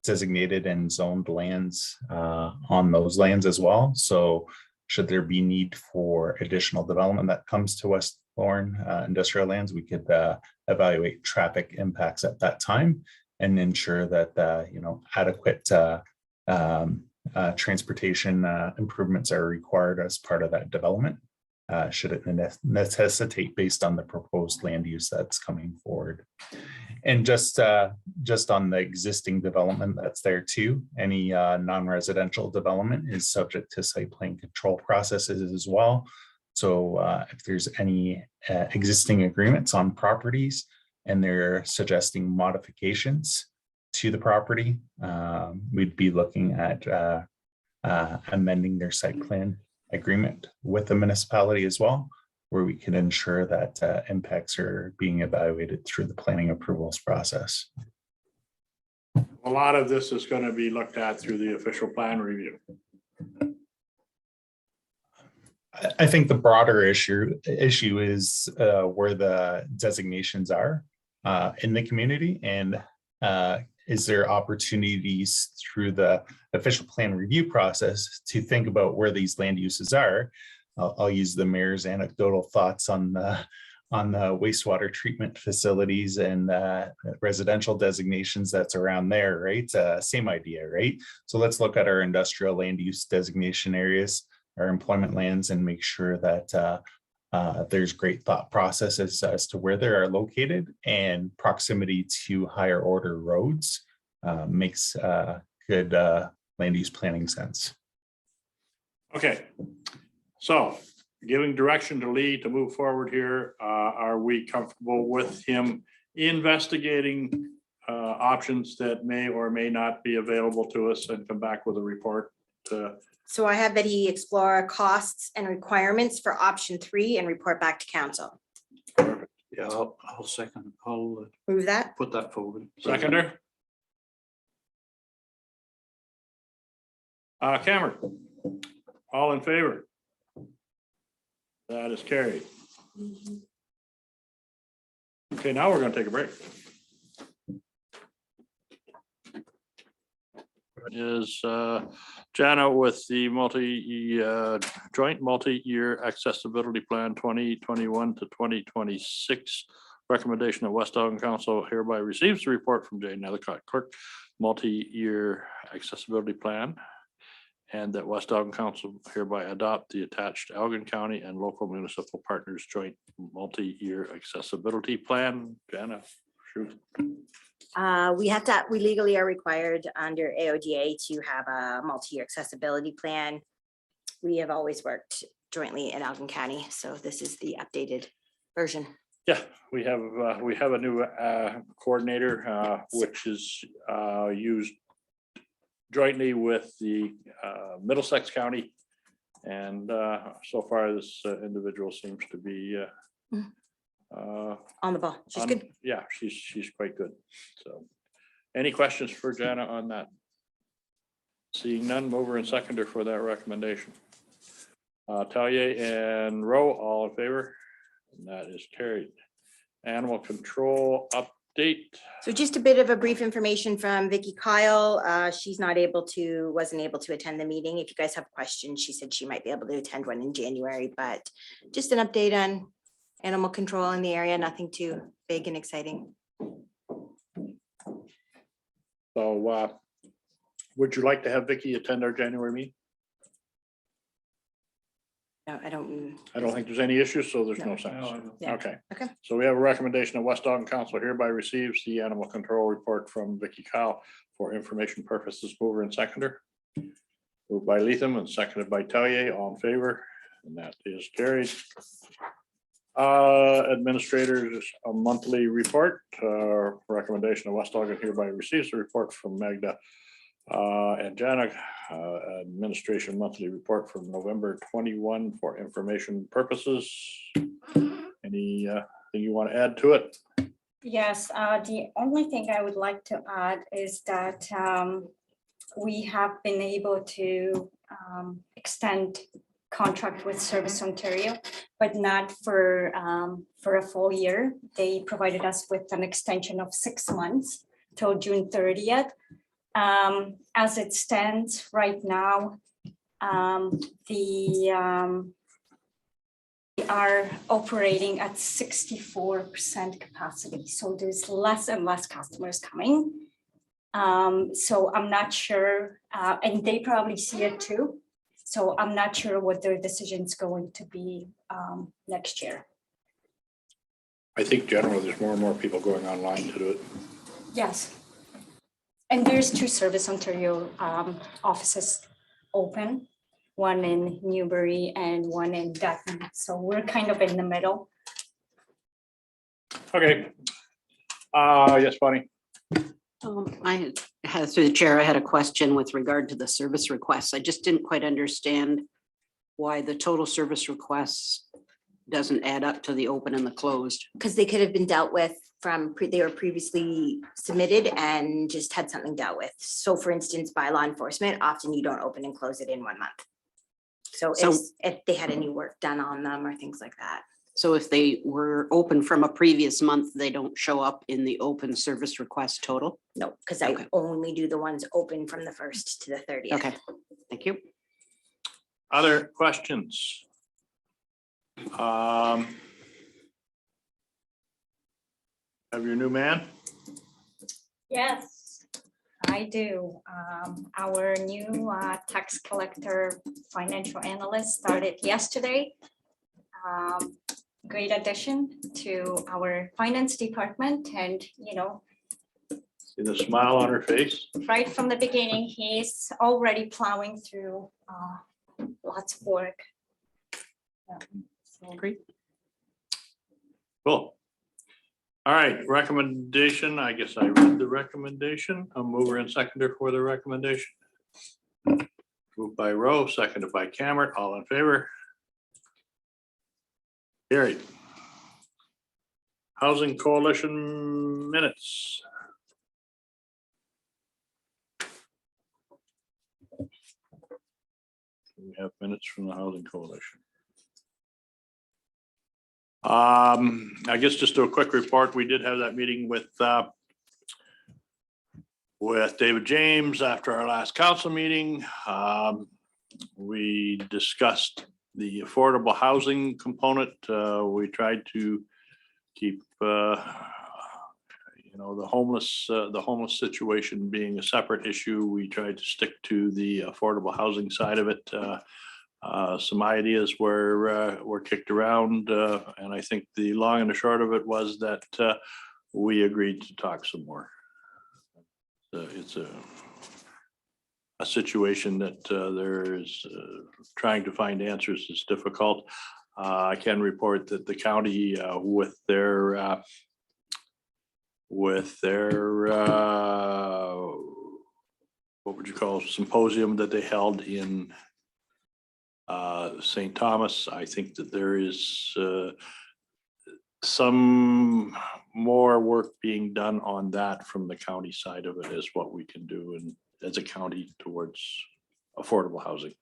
designated and zoned lands on those lands as well. So should there be need for additional development that comes to West Lauren industrial lands, we could evaluate traffic impacts at that time and ensure that adequate transportation improvements are required as part of that development. should it necessitate based on the proposed land use that's coming forward. And just on the existing development that's there too, any non-residential development is subject to site plan control processes as well. So if there's any existing agreements on properties and they're suggesting modifications to the property, we'd be looking at amending their site plan agreement with the municipality as well, where we can ensure that impacts are being evaluated through the planning approvals process. A lot of this is going to be looked at through the official plan review. I think the broader issue is where the designations are in the community, and is there opportunities through the official plan review process to think about where these land uses are. I'll use the mayor's anecdotal thoughts on the wastewater treatment facilities and residential designations that's around there, right? Same idea, right? So let's look at our industrial land use designation areas, our employment lands, and make sure that there's great thought processes as to where they are located, and proximity to higher order roads makes good land use planning sense. Okay, so giving direction to Lee to move forward here, are we comfortable with him investigating options that may or may not be available to us and come back with a report? So I have that he explore costs and requirements for option 3 and report back to council. Yeah, I'll second. I'll Move that. put that forward. Seconder? Cameron? All in favor? That is carried. Okay, now we're going to take a break. Is Jana with the joint multi-year accessibility plan 2021 to 2026 recommendation of West Elgin Council hereby receives the report from Jay Nethercott, clerk, multi-year accessibility plan, and that West Elgin Council hereby adopt the attached Elgin County and local municipal partners joint multi-year accessibility plan. Jana, shoot. We legally are required under AODA to have a multi-year accessibility plan. We have always worked jointly in Elgin County, so this is the updated version. Yeah, we have a new coordinator, which is used jointly with the Middlesex County. And so far, this individual seems to be on the ball. She's good. Yeah, she's quite good. So any questions for Jana on that? Seeing none, mover and seconder for that recommendation. Tallier and Rowe, all in favor? And that is carried. Animal control update. So just a bit of a brief information from Vicky Kyle. Wasn't able to attend the meeting. If you guys have questions, she said she might be able to attend one in January, but just an update on animal control in the area, nothing too big and exciting. So would you like to have Vicky attend our January meeting? No, I don't. I don't think there's any issues, so there's no sense. Yeah. Okay. Okay. So we have a recommendation of West Elgin Council hereby receives the animal control report from Vicky Kyle for information purposes. Mover and seconder. Moved by Leatham and seconded by Tallier. All in favor? And that is carried. Administrators, a monthly report. Recommendation of West Elgin hereby receives a report from Magda and Jana. Administration monthly report from November 21 for information purposes. Anything you want to add to it? Yes, the only thing I would like to add is that we have been able to extend contract with Service Ontario, but not for a full year. They provided us with an extension of 6 months till June 30th. As it stands right now, we are operating at 64% capacity. So there's less and less customers coming. So I'm not sure, and they probably see it too. So I'm not sure what their decision's going to be next year. I think generally there's more and more people going online to do it. Yes. And there's 2 Service Ontario offices open, one in Newbury and one in Dutton. So we're kind of in the middle. Okay. Yes, Bonnie. I had, through the chair, I had a question with regard to the service requests. I just didn't quite understand why the total service requests doesn't add up to the open and the closed. Because they could have been dealt with from, they were previously submitted and just had something dealt with. So for instance, by law enforcement, often you don't open and close it in 1 month. So if they had any work done on them or things like that. So if they were open from a previous month, they don't show up in the open service request total? No, because I Okay. only do the ones open from the 1st to the 30th. Okay, thank you. Other questions? Have your new man? Yes, I do. Our new tax collector financial analyst started yesterday. Great addition to our finance department, and See the smile on her face? right from the beginning, he's already plowing through lots of work. Yeah, so Great. Cool. All right, recommendation. I guess I read the recommendation. A mover and seconder for the recommendation. Moved by Rowe, seconded by Cameron. All in favor? Carried. Housing Coalition minutes. We have minutes from the Housing Coalition. I guess just a quick report. We did have that meeting with David James after our last council meeting. We discussed the affordable housing component. We tried to keep the homeless situation being a separate issue. We tried to stick to the affordable housing side of it. Some ideas were kicked around, and I think the long and the short of it was that we agreed to talk some more. It's a situation that there is trying to find answers is difficult. I can report that the county with their what would you call it, symposium that they held in St. Thomas, I think that there is some more work being done on that from the county side of it is what we can do and as a county towards affordable housing.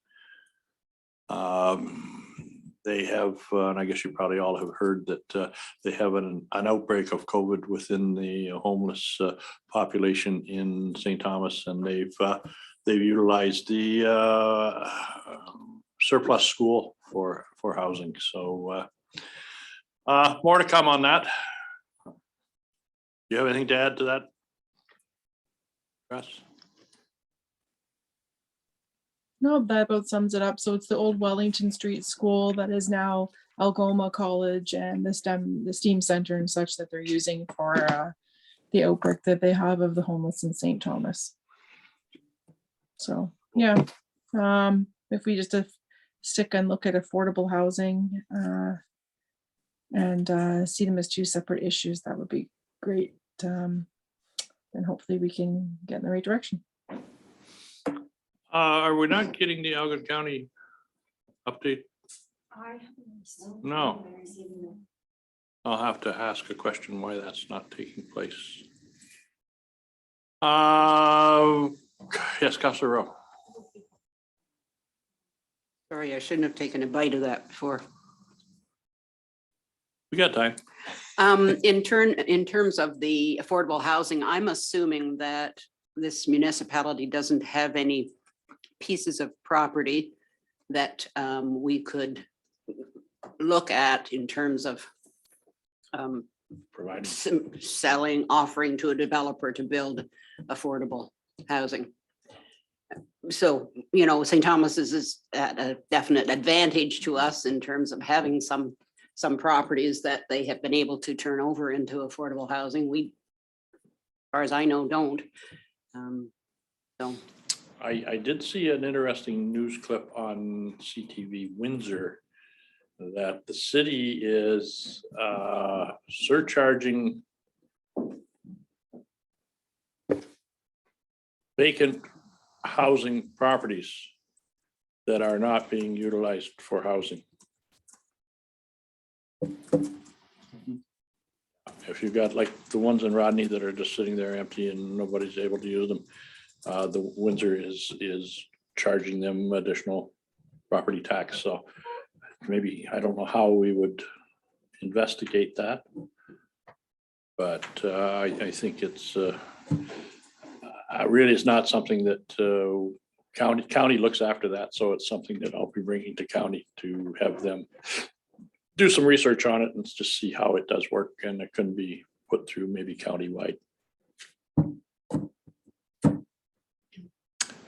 They have, and I guess you probably all have heard that they have an outbreak of COVID within the homeless population in St. Thomas, and they've utilized the surplus school for housing. So more to come on that. Do you have anything to add to that, Russ? No, that about sums it up. So it's the old Wellington Street School that is now Algoma College and the STEAM Center and such that they're using for the outbreak that they have of the homeless in St. Thomas. So yeah, if we just stick and look at affordable housing and see them as 2 separate issues, that would be great. And hopefully we can get in the right direction. Are we not getting the Elgin County update? No. I'll have to ask a question why that's not taking place. Yes, Councilor Rowe. Sorry, I shouldn't have taken a bite of that before. We got time. In terms of the affordable housing, I'm assuming that this municipality doesn't have any pieces of property that we could look at in terms of Providing. selling, offering to a developer to build affordable housing. So, you know, St. Thomas's is at a definite advantage to us in terms of having some properties that they have been able to turn over into affordable housing. We, as far as I know, don't. So, I did see an interesting news clip on CTV Windsor that the city is surcharging vacant housing properties that are not being utilized for housing. If you've got like the ones in Rodney that are just sitting there empty and nobody's able to use them, the Windsor is charging them additional property tax. So maybe, I don't know how we would investigate that. But I think it's really is not something that county looks after that. So it's something that I'll be bringing to county to have them do some research on it and just see how it does work. And it can be put through maybe countywide.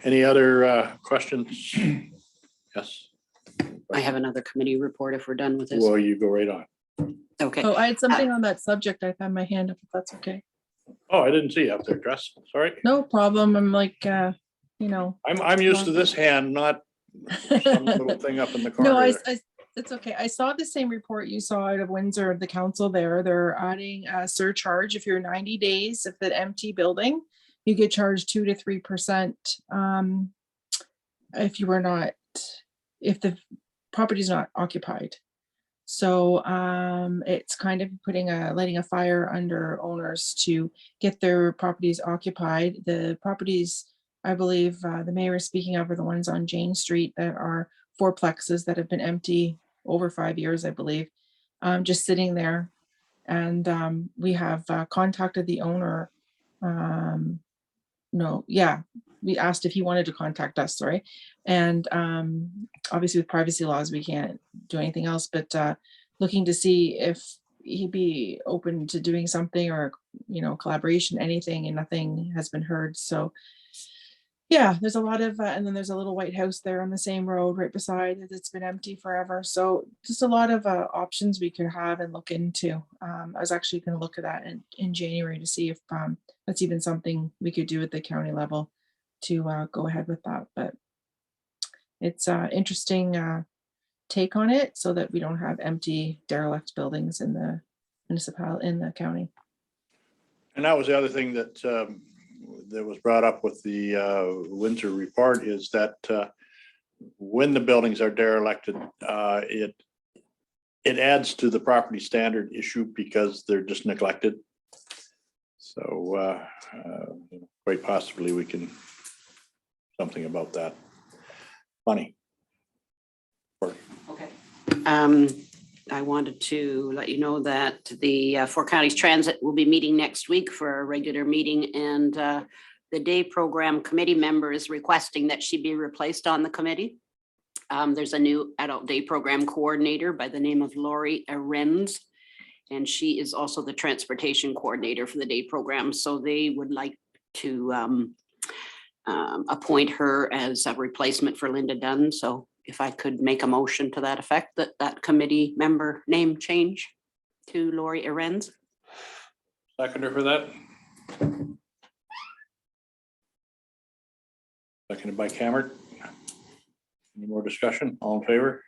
Any other questions? Yes. I have another committee report if we're done with this. Well, you go right on. Okay. Oh, I had something on that subject. I found my hand up, if that's okay. Oh, I didn't see you up there, Dress. Sorry. No problem. I'm like, you know. I'm used to this hand, not some little thing up in the corner. No, there. it's okay. I saw the same report you saw out of Windsor, the council there. They're adding a surcharge. If you're 90 days, if that empty building, you get charged 2 to 3%. If you were not, if the property is not occupied. So it's kind of lighting a fire under owners to get their properties occupied. The properties, I believe the mayor is speaking of, are the ones on Jane Street that are fourplexes that have been empty over 5 years, I believe, just sitting there. And we have contacted the owner. We asked if he wanted to contact us, sorry. And obviously with privacy laws, we can't do anything else, but looking to see if he'd be open to doing something or, you know, collaboration, anything, and nothing has been heard. So yeah, there's a lot of, and then there's a little white house there on the same road right beside it that's been empty forever. So just a lot of options we could have and look into. I was actually going to look at that in January to see if that's even something we could do at the county level to go ahead with that. But it's interesting take on it so that we don't have empty derelict buildings in the municipality, in the county. And that was the other thing that that was brought up with the Windsor report is that when the buildings are derelicted, it adds to the property standard issue because they're just neglected. So quite possibly we can something about that. Funny. Okay. I wanted to let you know that the Four Counties Transit will be meeting next week for a regular meeting, and the day program committee member is requesting that she be replaced on the committee. There's a new adult day program coordinator by the name of Lori Arends, and she is also the transportation coordinator for the day program. So they would like to appoint her as a replacement for Linda Dunn. So if I could make a motion to that effect, that committee member name change to Lori Arends. Seconder for that. Seconded by Cameron. Any more discussion? All in favor?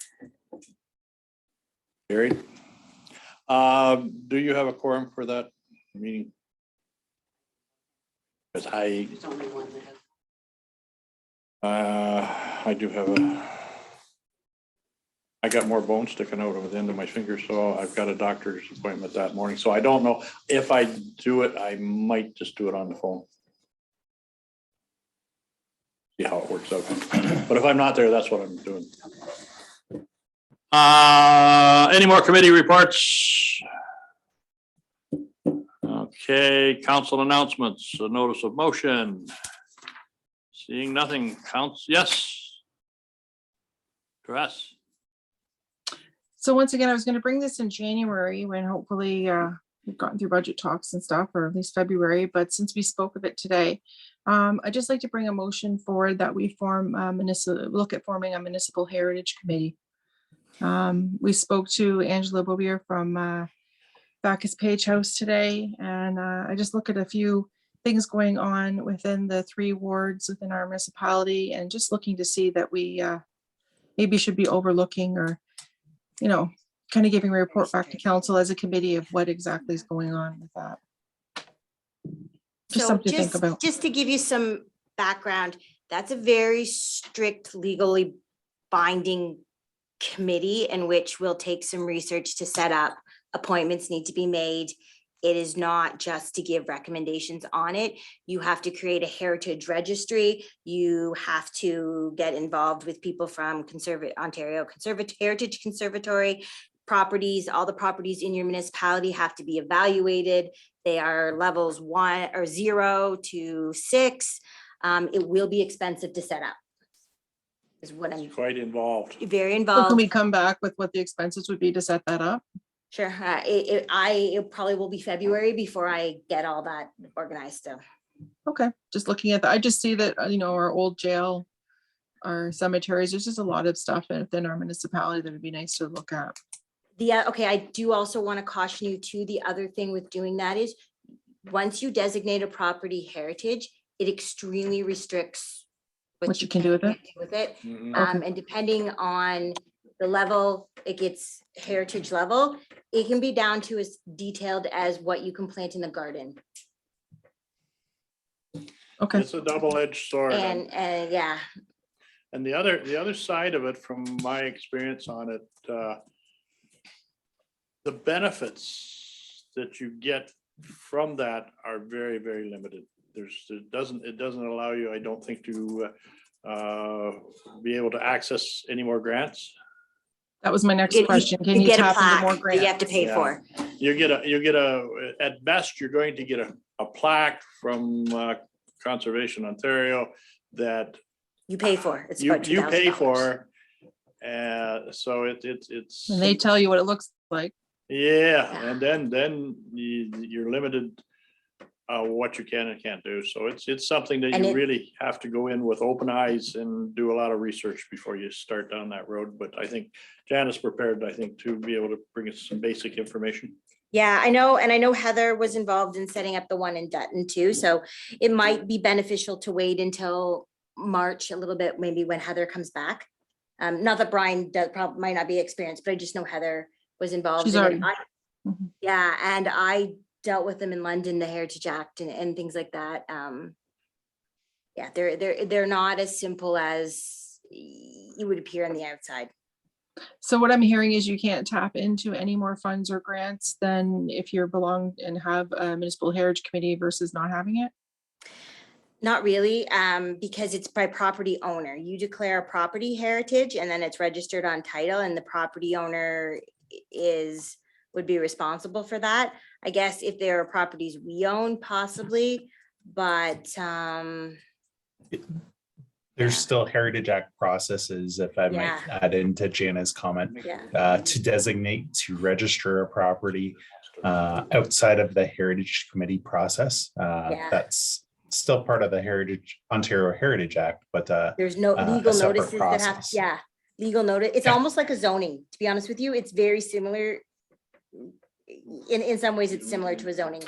Carried. Do you have a quorum for that meeting? Because There's only one that has. I do have I got more bone sticking out over the end of my finger, so I've got a doctor's appointment that morning. So I don't know if I do it, I might just do it on the phone. See how it works out. But if I'm not there, that's what I'm doing. Any more committee reports? Okay, council announcements, a notice of motion. Seeing nothing, counts, yes. Dress. So once again, I was going to bring this in January when hopefully we've gotten through budget talks and stuff, or at least February, but since we spoke of it today, I'd just like to bring a motion forward that we look at forming a municipal heritage committee. We spoke to Angela Bobier from Bacchus Page House today, and I just look at a few things going on within the 3 wards within our municipality, and just looking to see that we maybe should be overlooking, or, you know, kind of giving a report back to council as a committee of what exactly is going on with that. Just So something to think about. Just to give you some background, that's a very strict legally binding committee in which we'll take some research to set up. Appointments need to be made. It is not just to give recommendations on it. You have to create a heritage registry. You have to get involved with people from Ontario Heritage Conservatory properties. All the properties in your municipality have to be evaluated. They are levels 1 or 0 to 6. It will be expensive to set up. Is what I'm Quite involved. very So involved. can we come back with what the expenses would be to set that up? Sure. It probably will be February before I get all that organized. So Okay, just looking at that, I just see that, you know, our old jail, our cemeteries, there's just a lot of stuff within our municipality that would be nice to look at. okay, I do also want to caution you too. The other thing with doing that is once you designate a property heritage, it extremely restricts What you can do with it? with it. Mhm. Okay. And depending on the level, it gets heritage level, it can be down to as detailed as what you can plant in the garden. Okay, It's a double-edged sword. And yeah, And the other side of it, from my experience on it, the benefits that you get from that are very, very limited. It doesn't allow you, I don't think, to be able to access any more grants. that was my next You- question. Can you you get a tap into plaque more that you have grants? to pay Yeah. for. You get at best, you're going to get a plaque from Conservation Ontario that You pay for. It's you about you pay $2,000. for. So it's. And they tell you what it looks like. Yeah, and then you're limited what you can and can't do. So it's something that And you it- really have to go in with open eyes and do a lot of research before you start down that road. But I think Janice prepared, I think, to be able to bring us some basic information. Yeah, I know. And I know Heather was involved in setting up the one in Dutton too. So it might be beneficial to wait until March a little bit, maybe when Heather comes back. Not that Brian probably might not be experienced, but I just know Heather was involved. She's in it. already- Mhm. Yeah, and I dealt with them in London, the Heritage Act and things like that. Yeah, they're not as simple as it would appear on the outside. So what I'm hearing is you can't tap into any more funds or grants than if you're belong and have a municipal heritage committee versus not having it? Not really, because it's by property owner. You declare a property heritage and then it's registered on title and the property owner would be responsible for that. I guess if there are properties we own possibly, but There's still Heritage Act processes, if I might Yeah. add into Jana's comment, yeah, to designate, to register a property outside of the Heritage Committee process. Yeah. That's still part of the Ontario Heritage Act, but there's no a legal separate notices that have, process. yeah, legal notice. It's Yeah. almost like a zoning, to be honest with you. It's very similar. In some ways, it's similar to a zoning.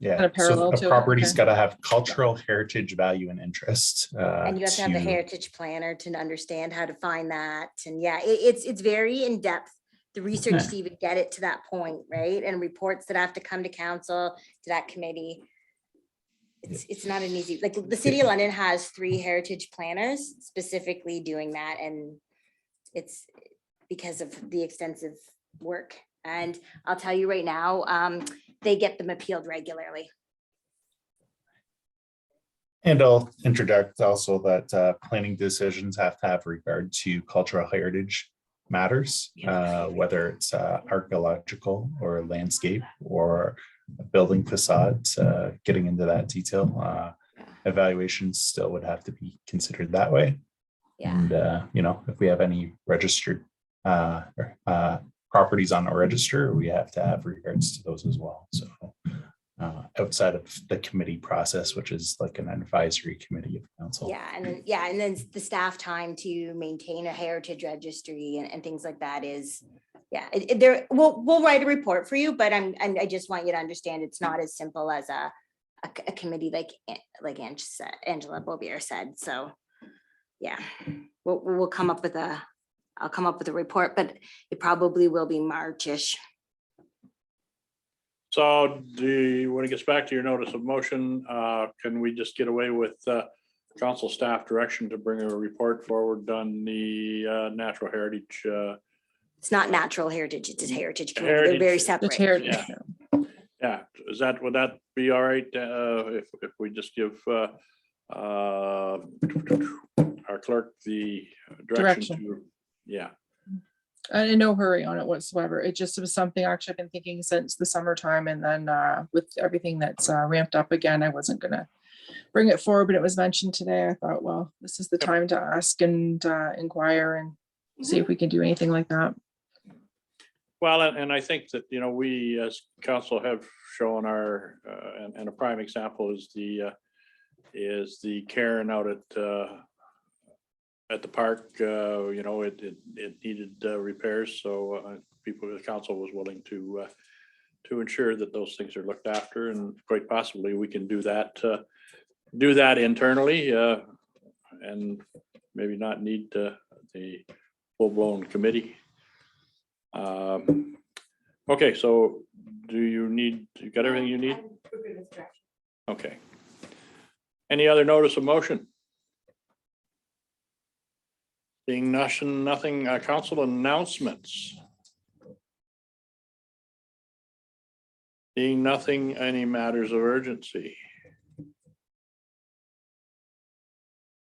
Yeah, Kind of so parallel a to it, property's okay. got to have cultural heritage value and interest. And you have to have a heritage planner to understand how to find that. And yeah, it's very in-depth, the research to even get it to that point, right? And reports that have to come to council, to that committee. It's not an easy, like the city of London has 3 heritage planners specifically doing that. And it's because of the extensive work. And I'll tell you right now, they get them appealed regularly. And I'll interject also that planning decisions have to have regard to cultural heritage matters, whether it's archaeological or landscape or building facades, getting into that detail. Evaluations still would have to be considered that way. Yeah. And, if we have any registered properties on the register, we have to have regards to those as well. So outside of the committee process, which is like an advisory committee of council. Yeah, and then the staff time to maintain a heritage registry and things like that is, yeah, there, we'll write a report for you, but I just want you to understand it's not as simple as a committee like Angela Bobier said. So, yeah, we'll come up with I'll come up with a report, but it probably will be March-ish. So when it gets back to your notice of motion, can we just get away with council staff direction to bring a report forward on the natural heritage? It's not natural heritage, it's a heritage committee. They're very Heritage. It's separate. heritage. Yeah, would that be all right if we just give our clerk the direction to, yeah. In no hurry on it whatsoever. It just was something actually I've been thinking since the summertime, and then with everything that's ramped up again, I wasn't gonna bring it forward, but it was mentioned today. I thought, well, this is the time to ask and inquire and see if we can do anything like that. Well, and I think that, you know, we as council have shown our, and a prime example is the Karen out at the park. You know, it needed repairs, so the council was willing to ensure that those things are looked after, and quite possibly we can do that internally, and maybe not need the full-blown committee. Okay, so you got everything you need? Okay. Any other notice of motion? Seeing nothing, council announcements. Seeing nothing, any matters of urgency.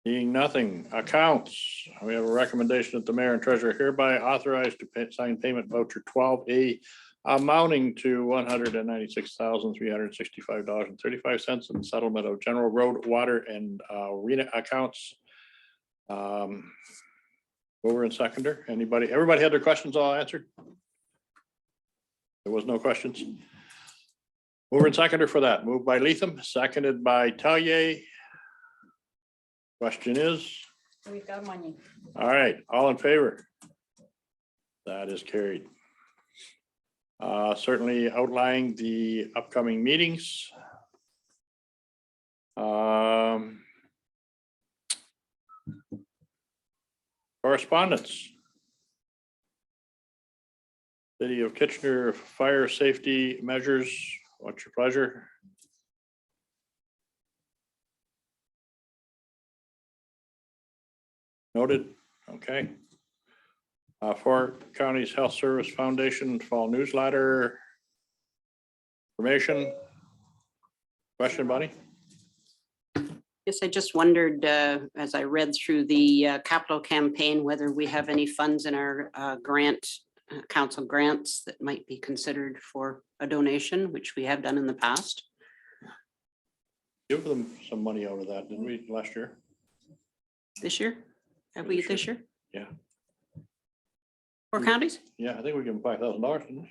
Seeing nothing, accounts. We have a recommendation that the mayor and treasurer hereby authorized to sign payment voucher 12A amounting to $196,365.35 in settlement of general road, water, and arena accounts. Mover and seconder, everybody had their questions all answered? There was no questions. Mover and seconder for that. Moved by Leatham, seconded by Tellier. Question is? We've got money. All right, all in favor? That is carried. Certainly outlining the upcoming meetings. Correspondence. City of Kitchener fire safety measures. What's your pleasure? Noted. Okay. Four Counties Health Service Foundation Fall Newsletter. Information. Question, Bonnie? Yes, I just wondered, as I read through the capital campaign, whether we have any funds in our council grants that might be considered for a donation, which we have done in the past. Give them some money out of that, didn't we, last year? This year? Have we this year? Yeah. 4 counties? Yeah, I think we give them $5,000, didn't we?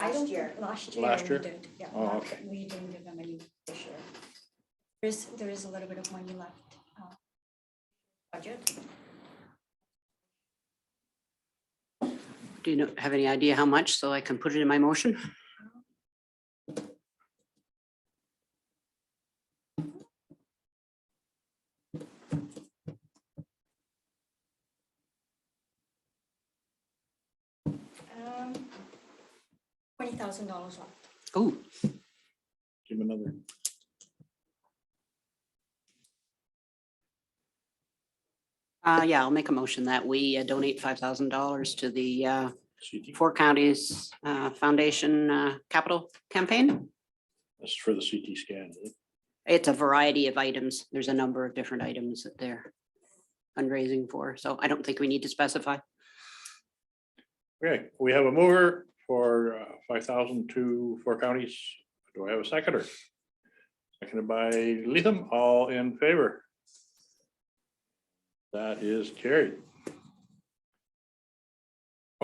Last year. Last we year? did, yeah. Oh, okay. We didn't give them any this year. There is a little bit of money left. Budget. Do you have any idea how much, so I can put it in my motion? $20,000 left. Oh, Give them another. yeah, I'll make a motion that we donate $5,000 to the CT. 4 counties foundation capital campaign. That's for the CT scan. Is it? It's a variety of items. There's a number of different items that they're fundraising for, so I don't think we need to specify. Okay, we have a mover for 5,000 to 4 counties. Do I have a seconder? Seconded by Leatham. All in favor? That is carried.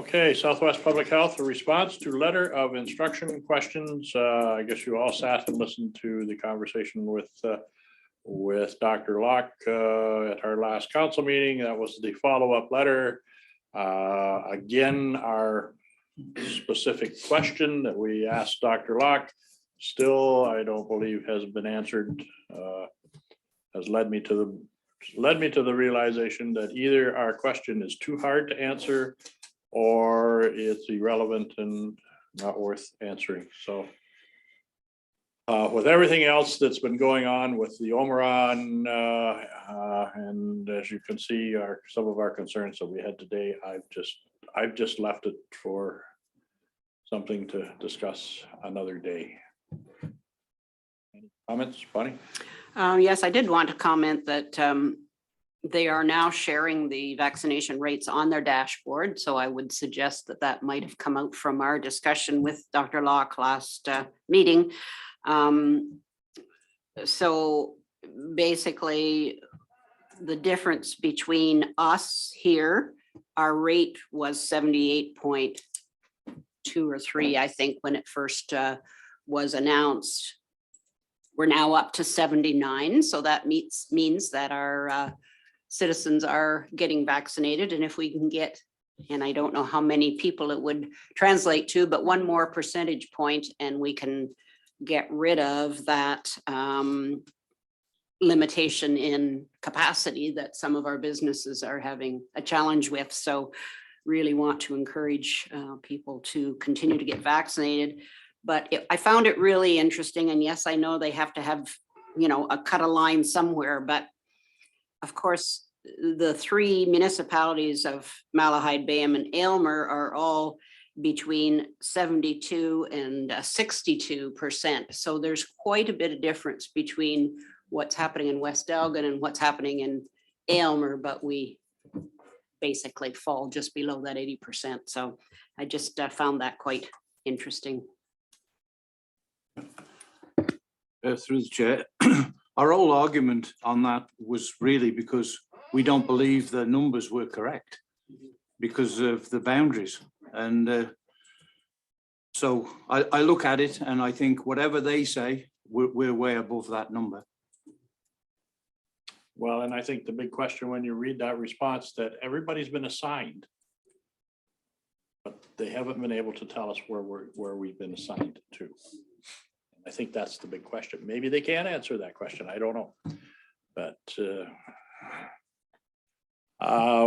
Okay, Southwest Public Health, a response to letter of instruction questions. I guess you all sat and listened to the conversation with Dr. Locke at our last council meeting. That was the follow-up letter. Again, our specific question that we asked Dr. Locke still, I don't believe has been answered, has led me to the realization that either our question is too hard to answer or it's irrelevant and not worth answering. So with everything else that's been going on with the Omicron, and as you can see, some of our concerns that we had today, I've just left it for something to discuss another day. Any comments, Bonnie? Yes, I did want to comment that they are now sharing the vaccination rates on their dashboard. So I would suggest that that might have come out from our discussion with Dr. Locke last meeting. So basically, the difference between us here, our rate was 78.2 or 3, I think, when it first was announced. We're now up to 79. So that means that our citizens are getting vaccinated. And if we can get, and I don't know how many people it would translate to, but one more percentage point, and we can get rid of that limitation in capacity that some of our businesses are having a challenge with. So really want to encourage people to continue to get vaccinated. But I found it really interesting. And yes, I know they have to have, a line somewhere, but of course, the 3 municipalities of Malahide, Bayham, and Aylmer are all between 72 and 62%. So there's quite a bit of difference between what's happening in West Elgin and what's happening in Aylmer, but we basically fall just below that 80%. So I just found that quite interesting. Through the chair, our whole argument on that was really because we don't believe the numbers were correct because of the boundaries. And so I look at it and I think whatever they say, we're way above that number. Well, and I think the big question when you read that response that everybody's been assigned, but they haven't been able to tell us where we've been assigned to. I think that's the big question. Maybe they can't answer that question. I don't know. But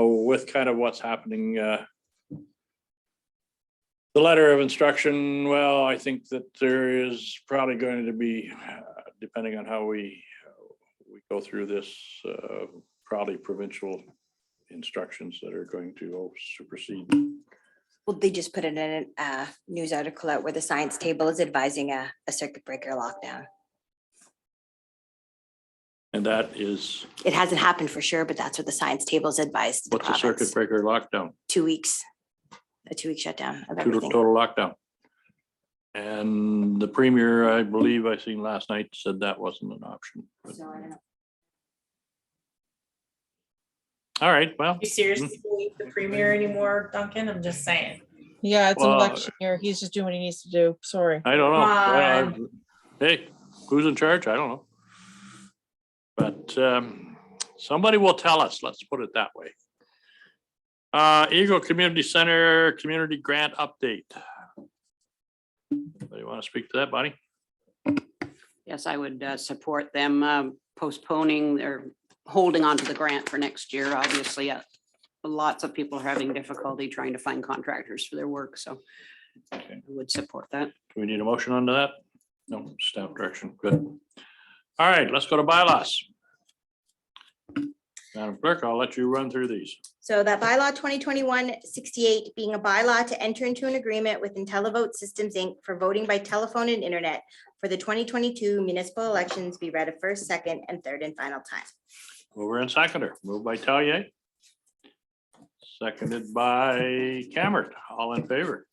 with kind of what's happening, the letter of instruction, well, I think that there is probably going to be, depending on how we go through this, probably provincial instructions that are going to supersede. Well, they just put in a news article out where the science table is advising a circuit breaker lockdown. And that is, It hasn't happened for sure, but that's what the science table is advised. what's a circuit breaker lockdown? 2 weeks, a 2-week shutdown of Total everything. lockdown. And the premier, I believe I seen last night, said that wasn't an option. But- So I don't know. All right, well. You seriously believe the premier anymore, Duncan? I'm just saying. Yeah, it's an Well, election year. He's just doing what he needs to do. Sorry. I don't know. Come Well, hey, who's in charge? I don't know. But somebody will tell us, let's put it that way. Eagle Community Center Community Grant Update. Anybody want to speak to that, Bonnie? Yes, I would support them postponing or holding on to the grant for next year. Obviously, lots of people are having difficulty trying to find contractors for their work, so I would support that. Do we need a motion under that? No, staff direction, good. All right, let's go to bylaws. Madam Clerk, I'll let you run through these. So that bylaw 2021-68 being a bylaw to enter into an agreement with IntelliVote Systems, Inc. for voting by telephone and internet for the 2022 municipal elections be read a first, second, and third and final time. Mover and seconder, moved by Tallier. Seconded by Cameron, all in favor.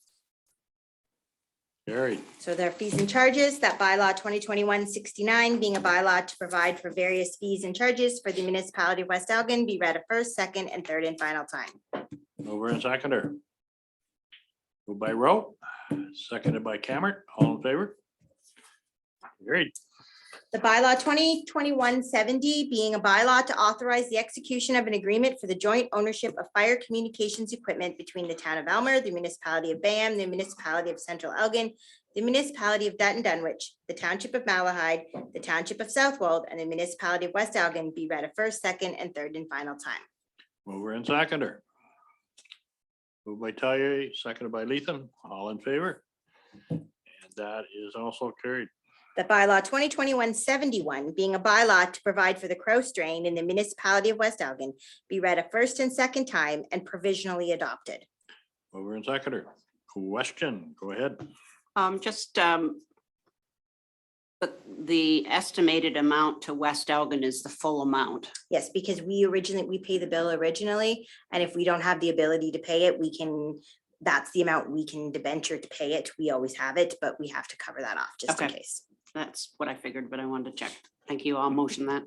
Carried. So there are fees and charges, that bylaw 2021-69 being a bylaw to provide for various fees and charges for the municipality of West Elgin be read a first, second, and third and final time. Mover and seconder. Moved by Rowe, seconded by Cameron. All in favor? Great. The bylaw 2021-70 being a bylaw to authorize the execution of an agreement for the joint ownership of fire communications equipment between the town of Elmer, the municipality of Bayham, the municipality of Central Elgin, the municipality of Dutton Dunwich, the township of Malahide, the township of Southwold, and the municipality of West Elgin be read a first, second, and third and final time. Mover and seconder. Moved by Taille, seconded by Lethem. All in favor? And that is also carried. The bylaw 2021-71 being a bylaw to provide for the Cross Drain in the municipality of West Elgin be read a first and second time and provisionally adopted. Mover and seconder. Question, go ahead. Just the estimated amount to West Elgin is the full amount. Yes, because we pay the bill originally, and if we don't have the ability to pay it, that's the amount we can debenture to pay it. We always have it, but we have to cover that off just in Okay. case. That's what I figured, but I wanted to check. Thank you. I'll motion that.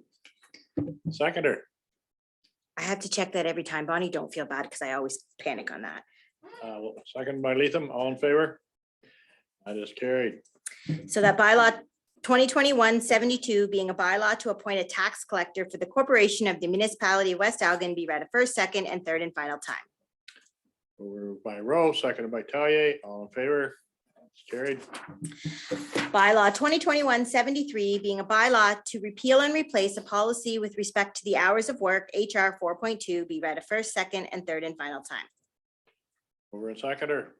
Seconder. I have to check that every time. Bonnie, don't feel bad because I always panic on that. Second by Lethem. All in favor? That is carried. So that bylaw 2021-72 being a bylaw to appoint a tax collector for the corporation of the municipality of West Elgin be read a first, second, and third and final time. Moved by Rowe, seconded by Taille. All in favor? It's carried. Bylaw 2021-73 being a bylaw to repeal and replace a policy with respect to the hours of work, HR 4.2, be read a first, second, and third and final time. Mover and seconder.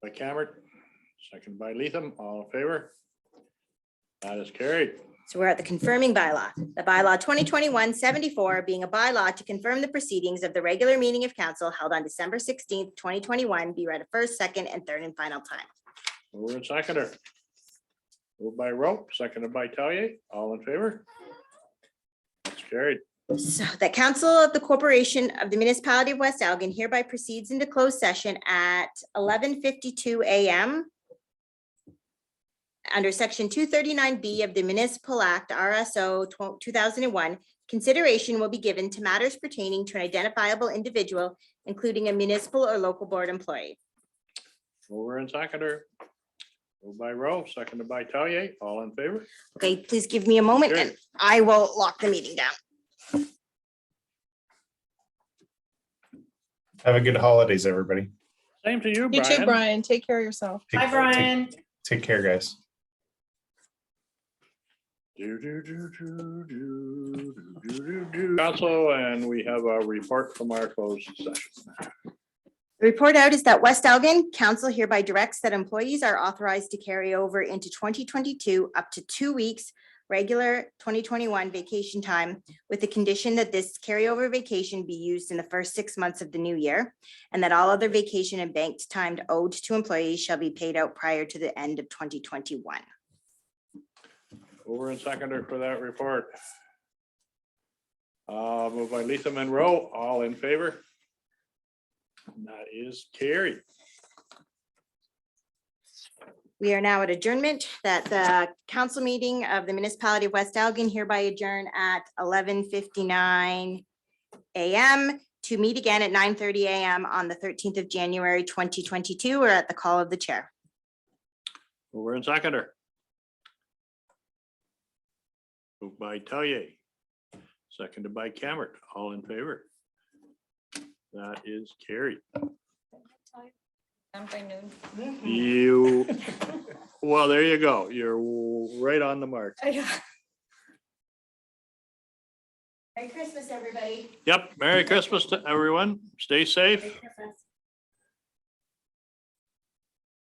By Cameron, second by Lethem. All in favor? That is carried. So we're at the confirming bylaw. The bylaw 2021-74 being a bylaw to confirm the proceedings of the regular meeting of council held on December 16th, 2021, be read a first, second, and third and final time. Mover and seconder. Moved by Rowe, seconded by Taille. All in favor? That's carried. So the council of the corporation of the municipality of West Elgin hereby proceeds into closed session at 11:52 a.m. Under section 239B of the Municipal Act RSO 2001, consideration will be given to matters pertaining to an identifiable individual, including a municipal or local board employee. Mover and seconder. Moved by Rowe, seconded by Taille. All in favor? Okay, please give me a moment and I will lock the meeting down. Have a good holidays, everybody. Same to you, You Brian. too, Brian. Take care of yourself. Hi, Brian. Take care, guys. Council, and we have a report from our closed session. The report out is that West Elgin Council hereby directs that employees are authorized to carry over into 2022 up to 2 weeks regular 2021 vacation time with the condition that this carryover vacation be used in the first 6 months of the new year, and that all other vacation and banked time owed to employees shall be paid out prior to the end of 2021. Over and seconder for that report. Moved by Lethem and Rowe, all in favor? And that is carried. We are now at adjournment, that the council meeting of the municipality of West Elgin hereby adjourn at 11:59 a.m. to meet again at 9:30 a.m. on the 13th of January, 2022, or at the call of the chair. Over and seconder. Moved by Taille, seconded by Cameron, all in favor? That is carried. You, well, there you go. You're right on the mark. Merry Christmas, everybody. Yep, Merry Christmas to everyone. Stay safe. Merry Christmas.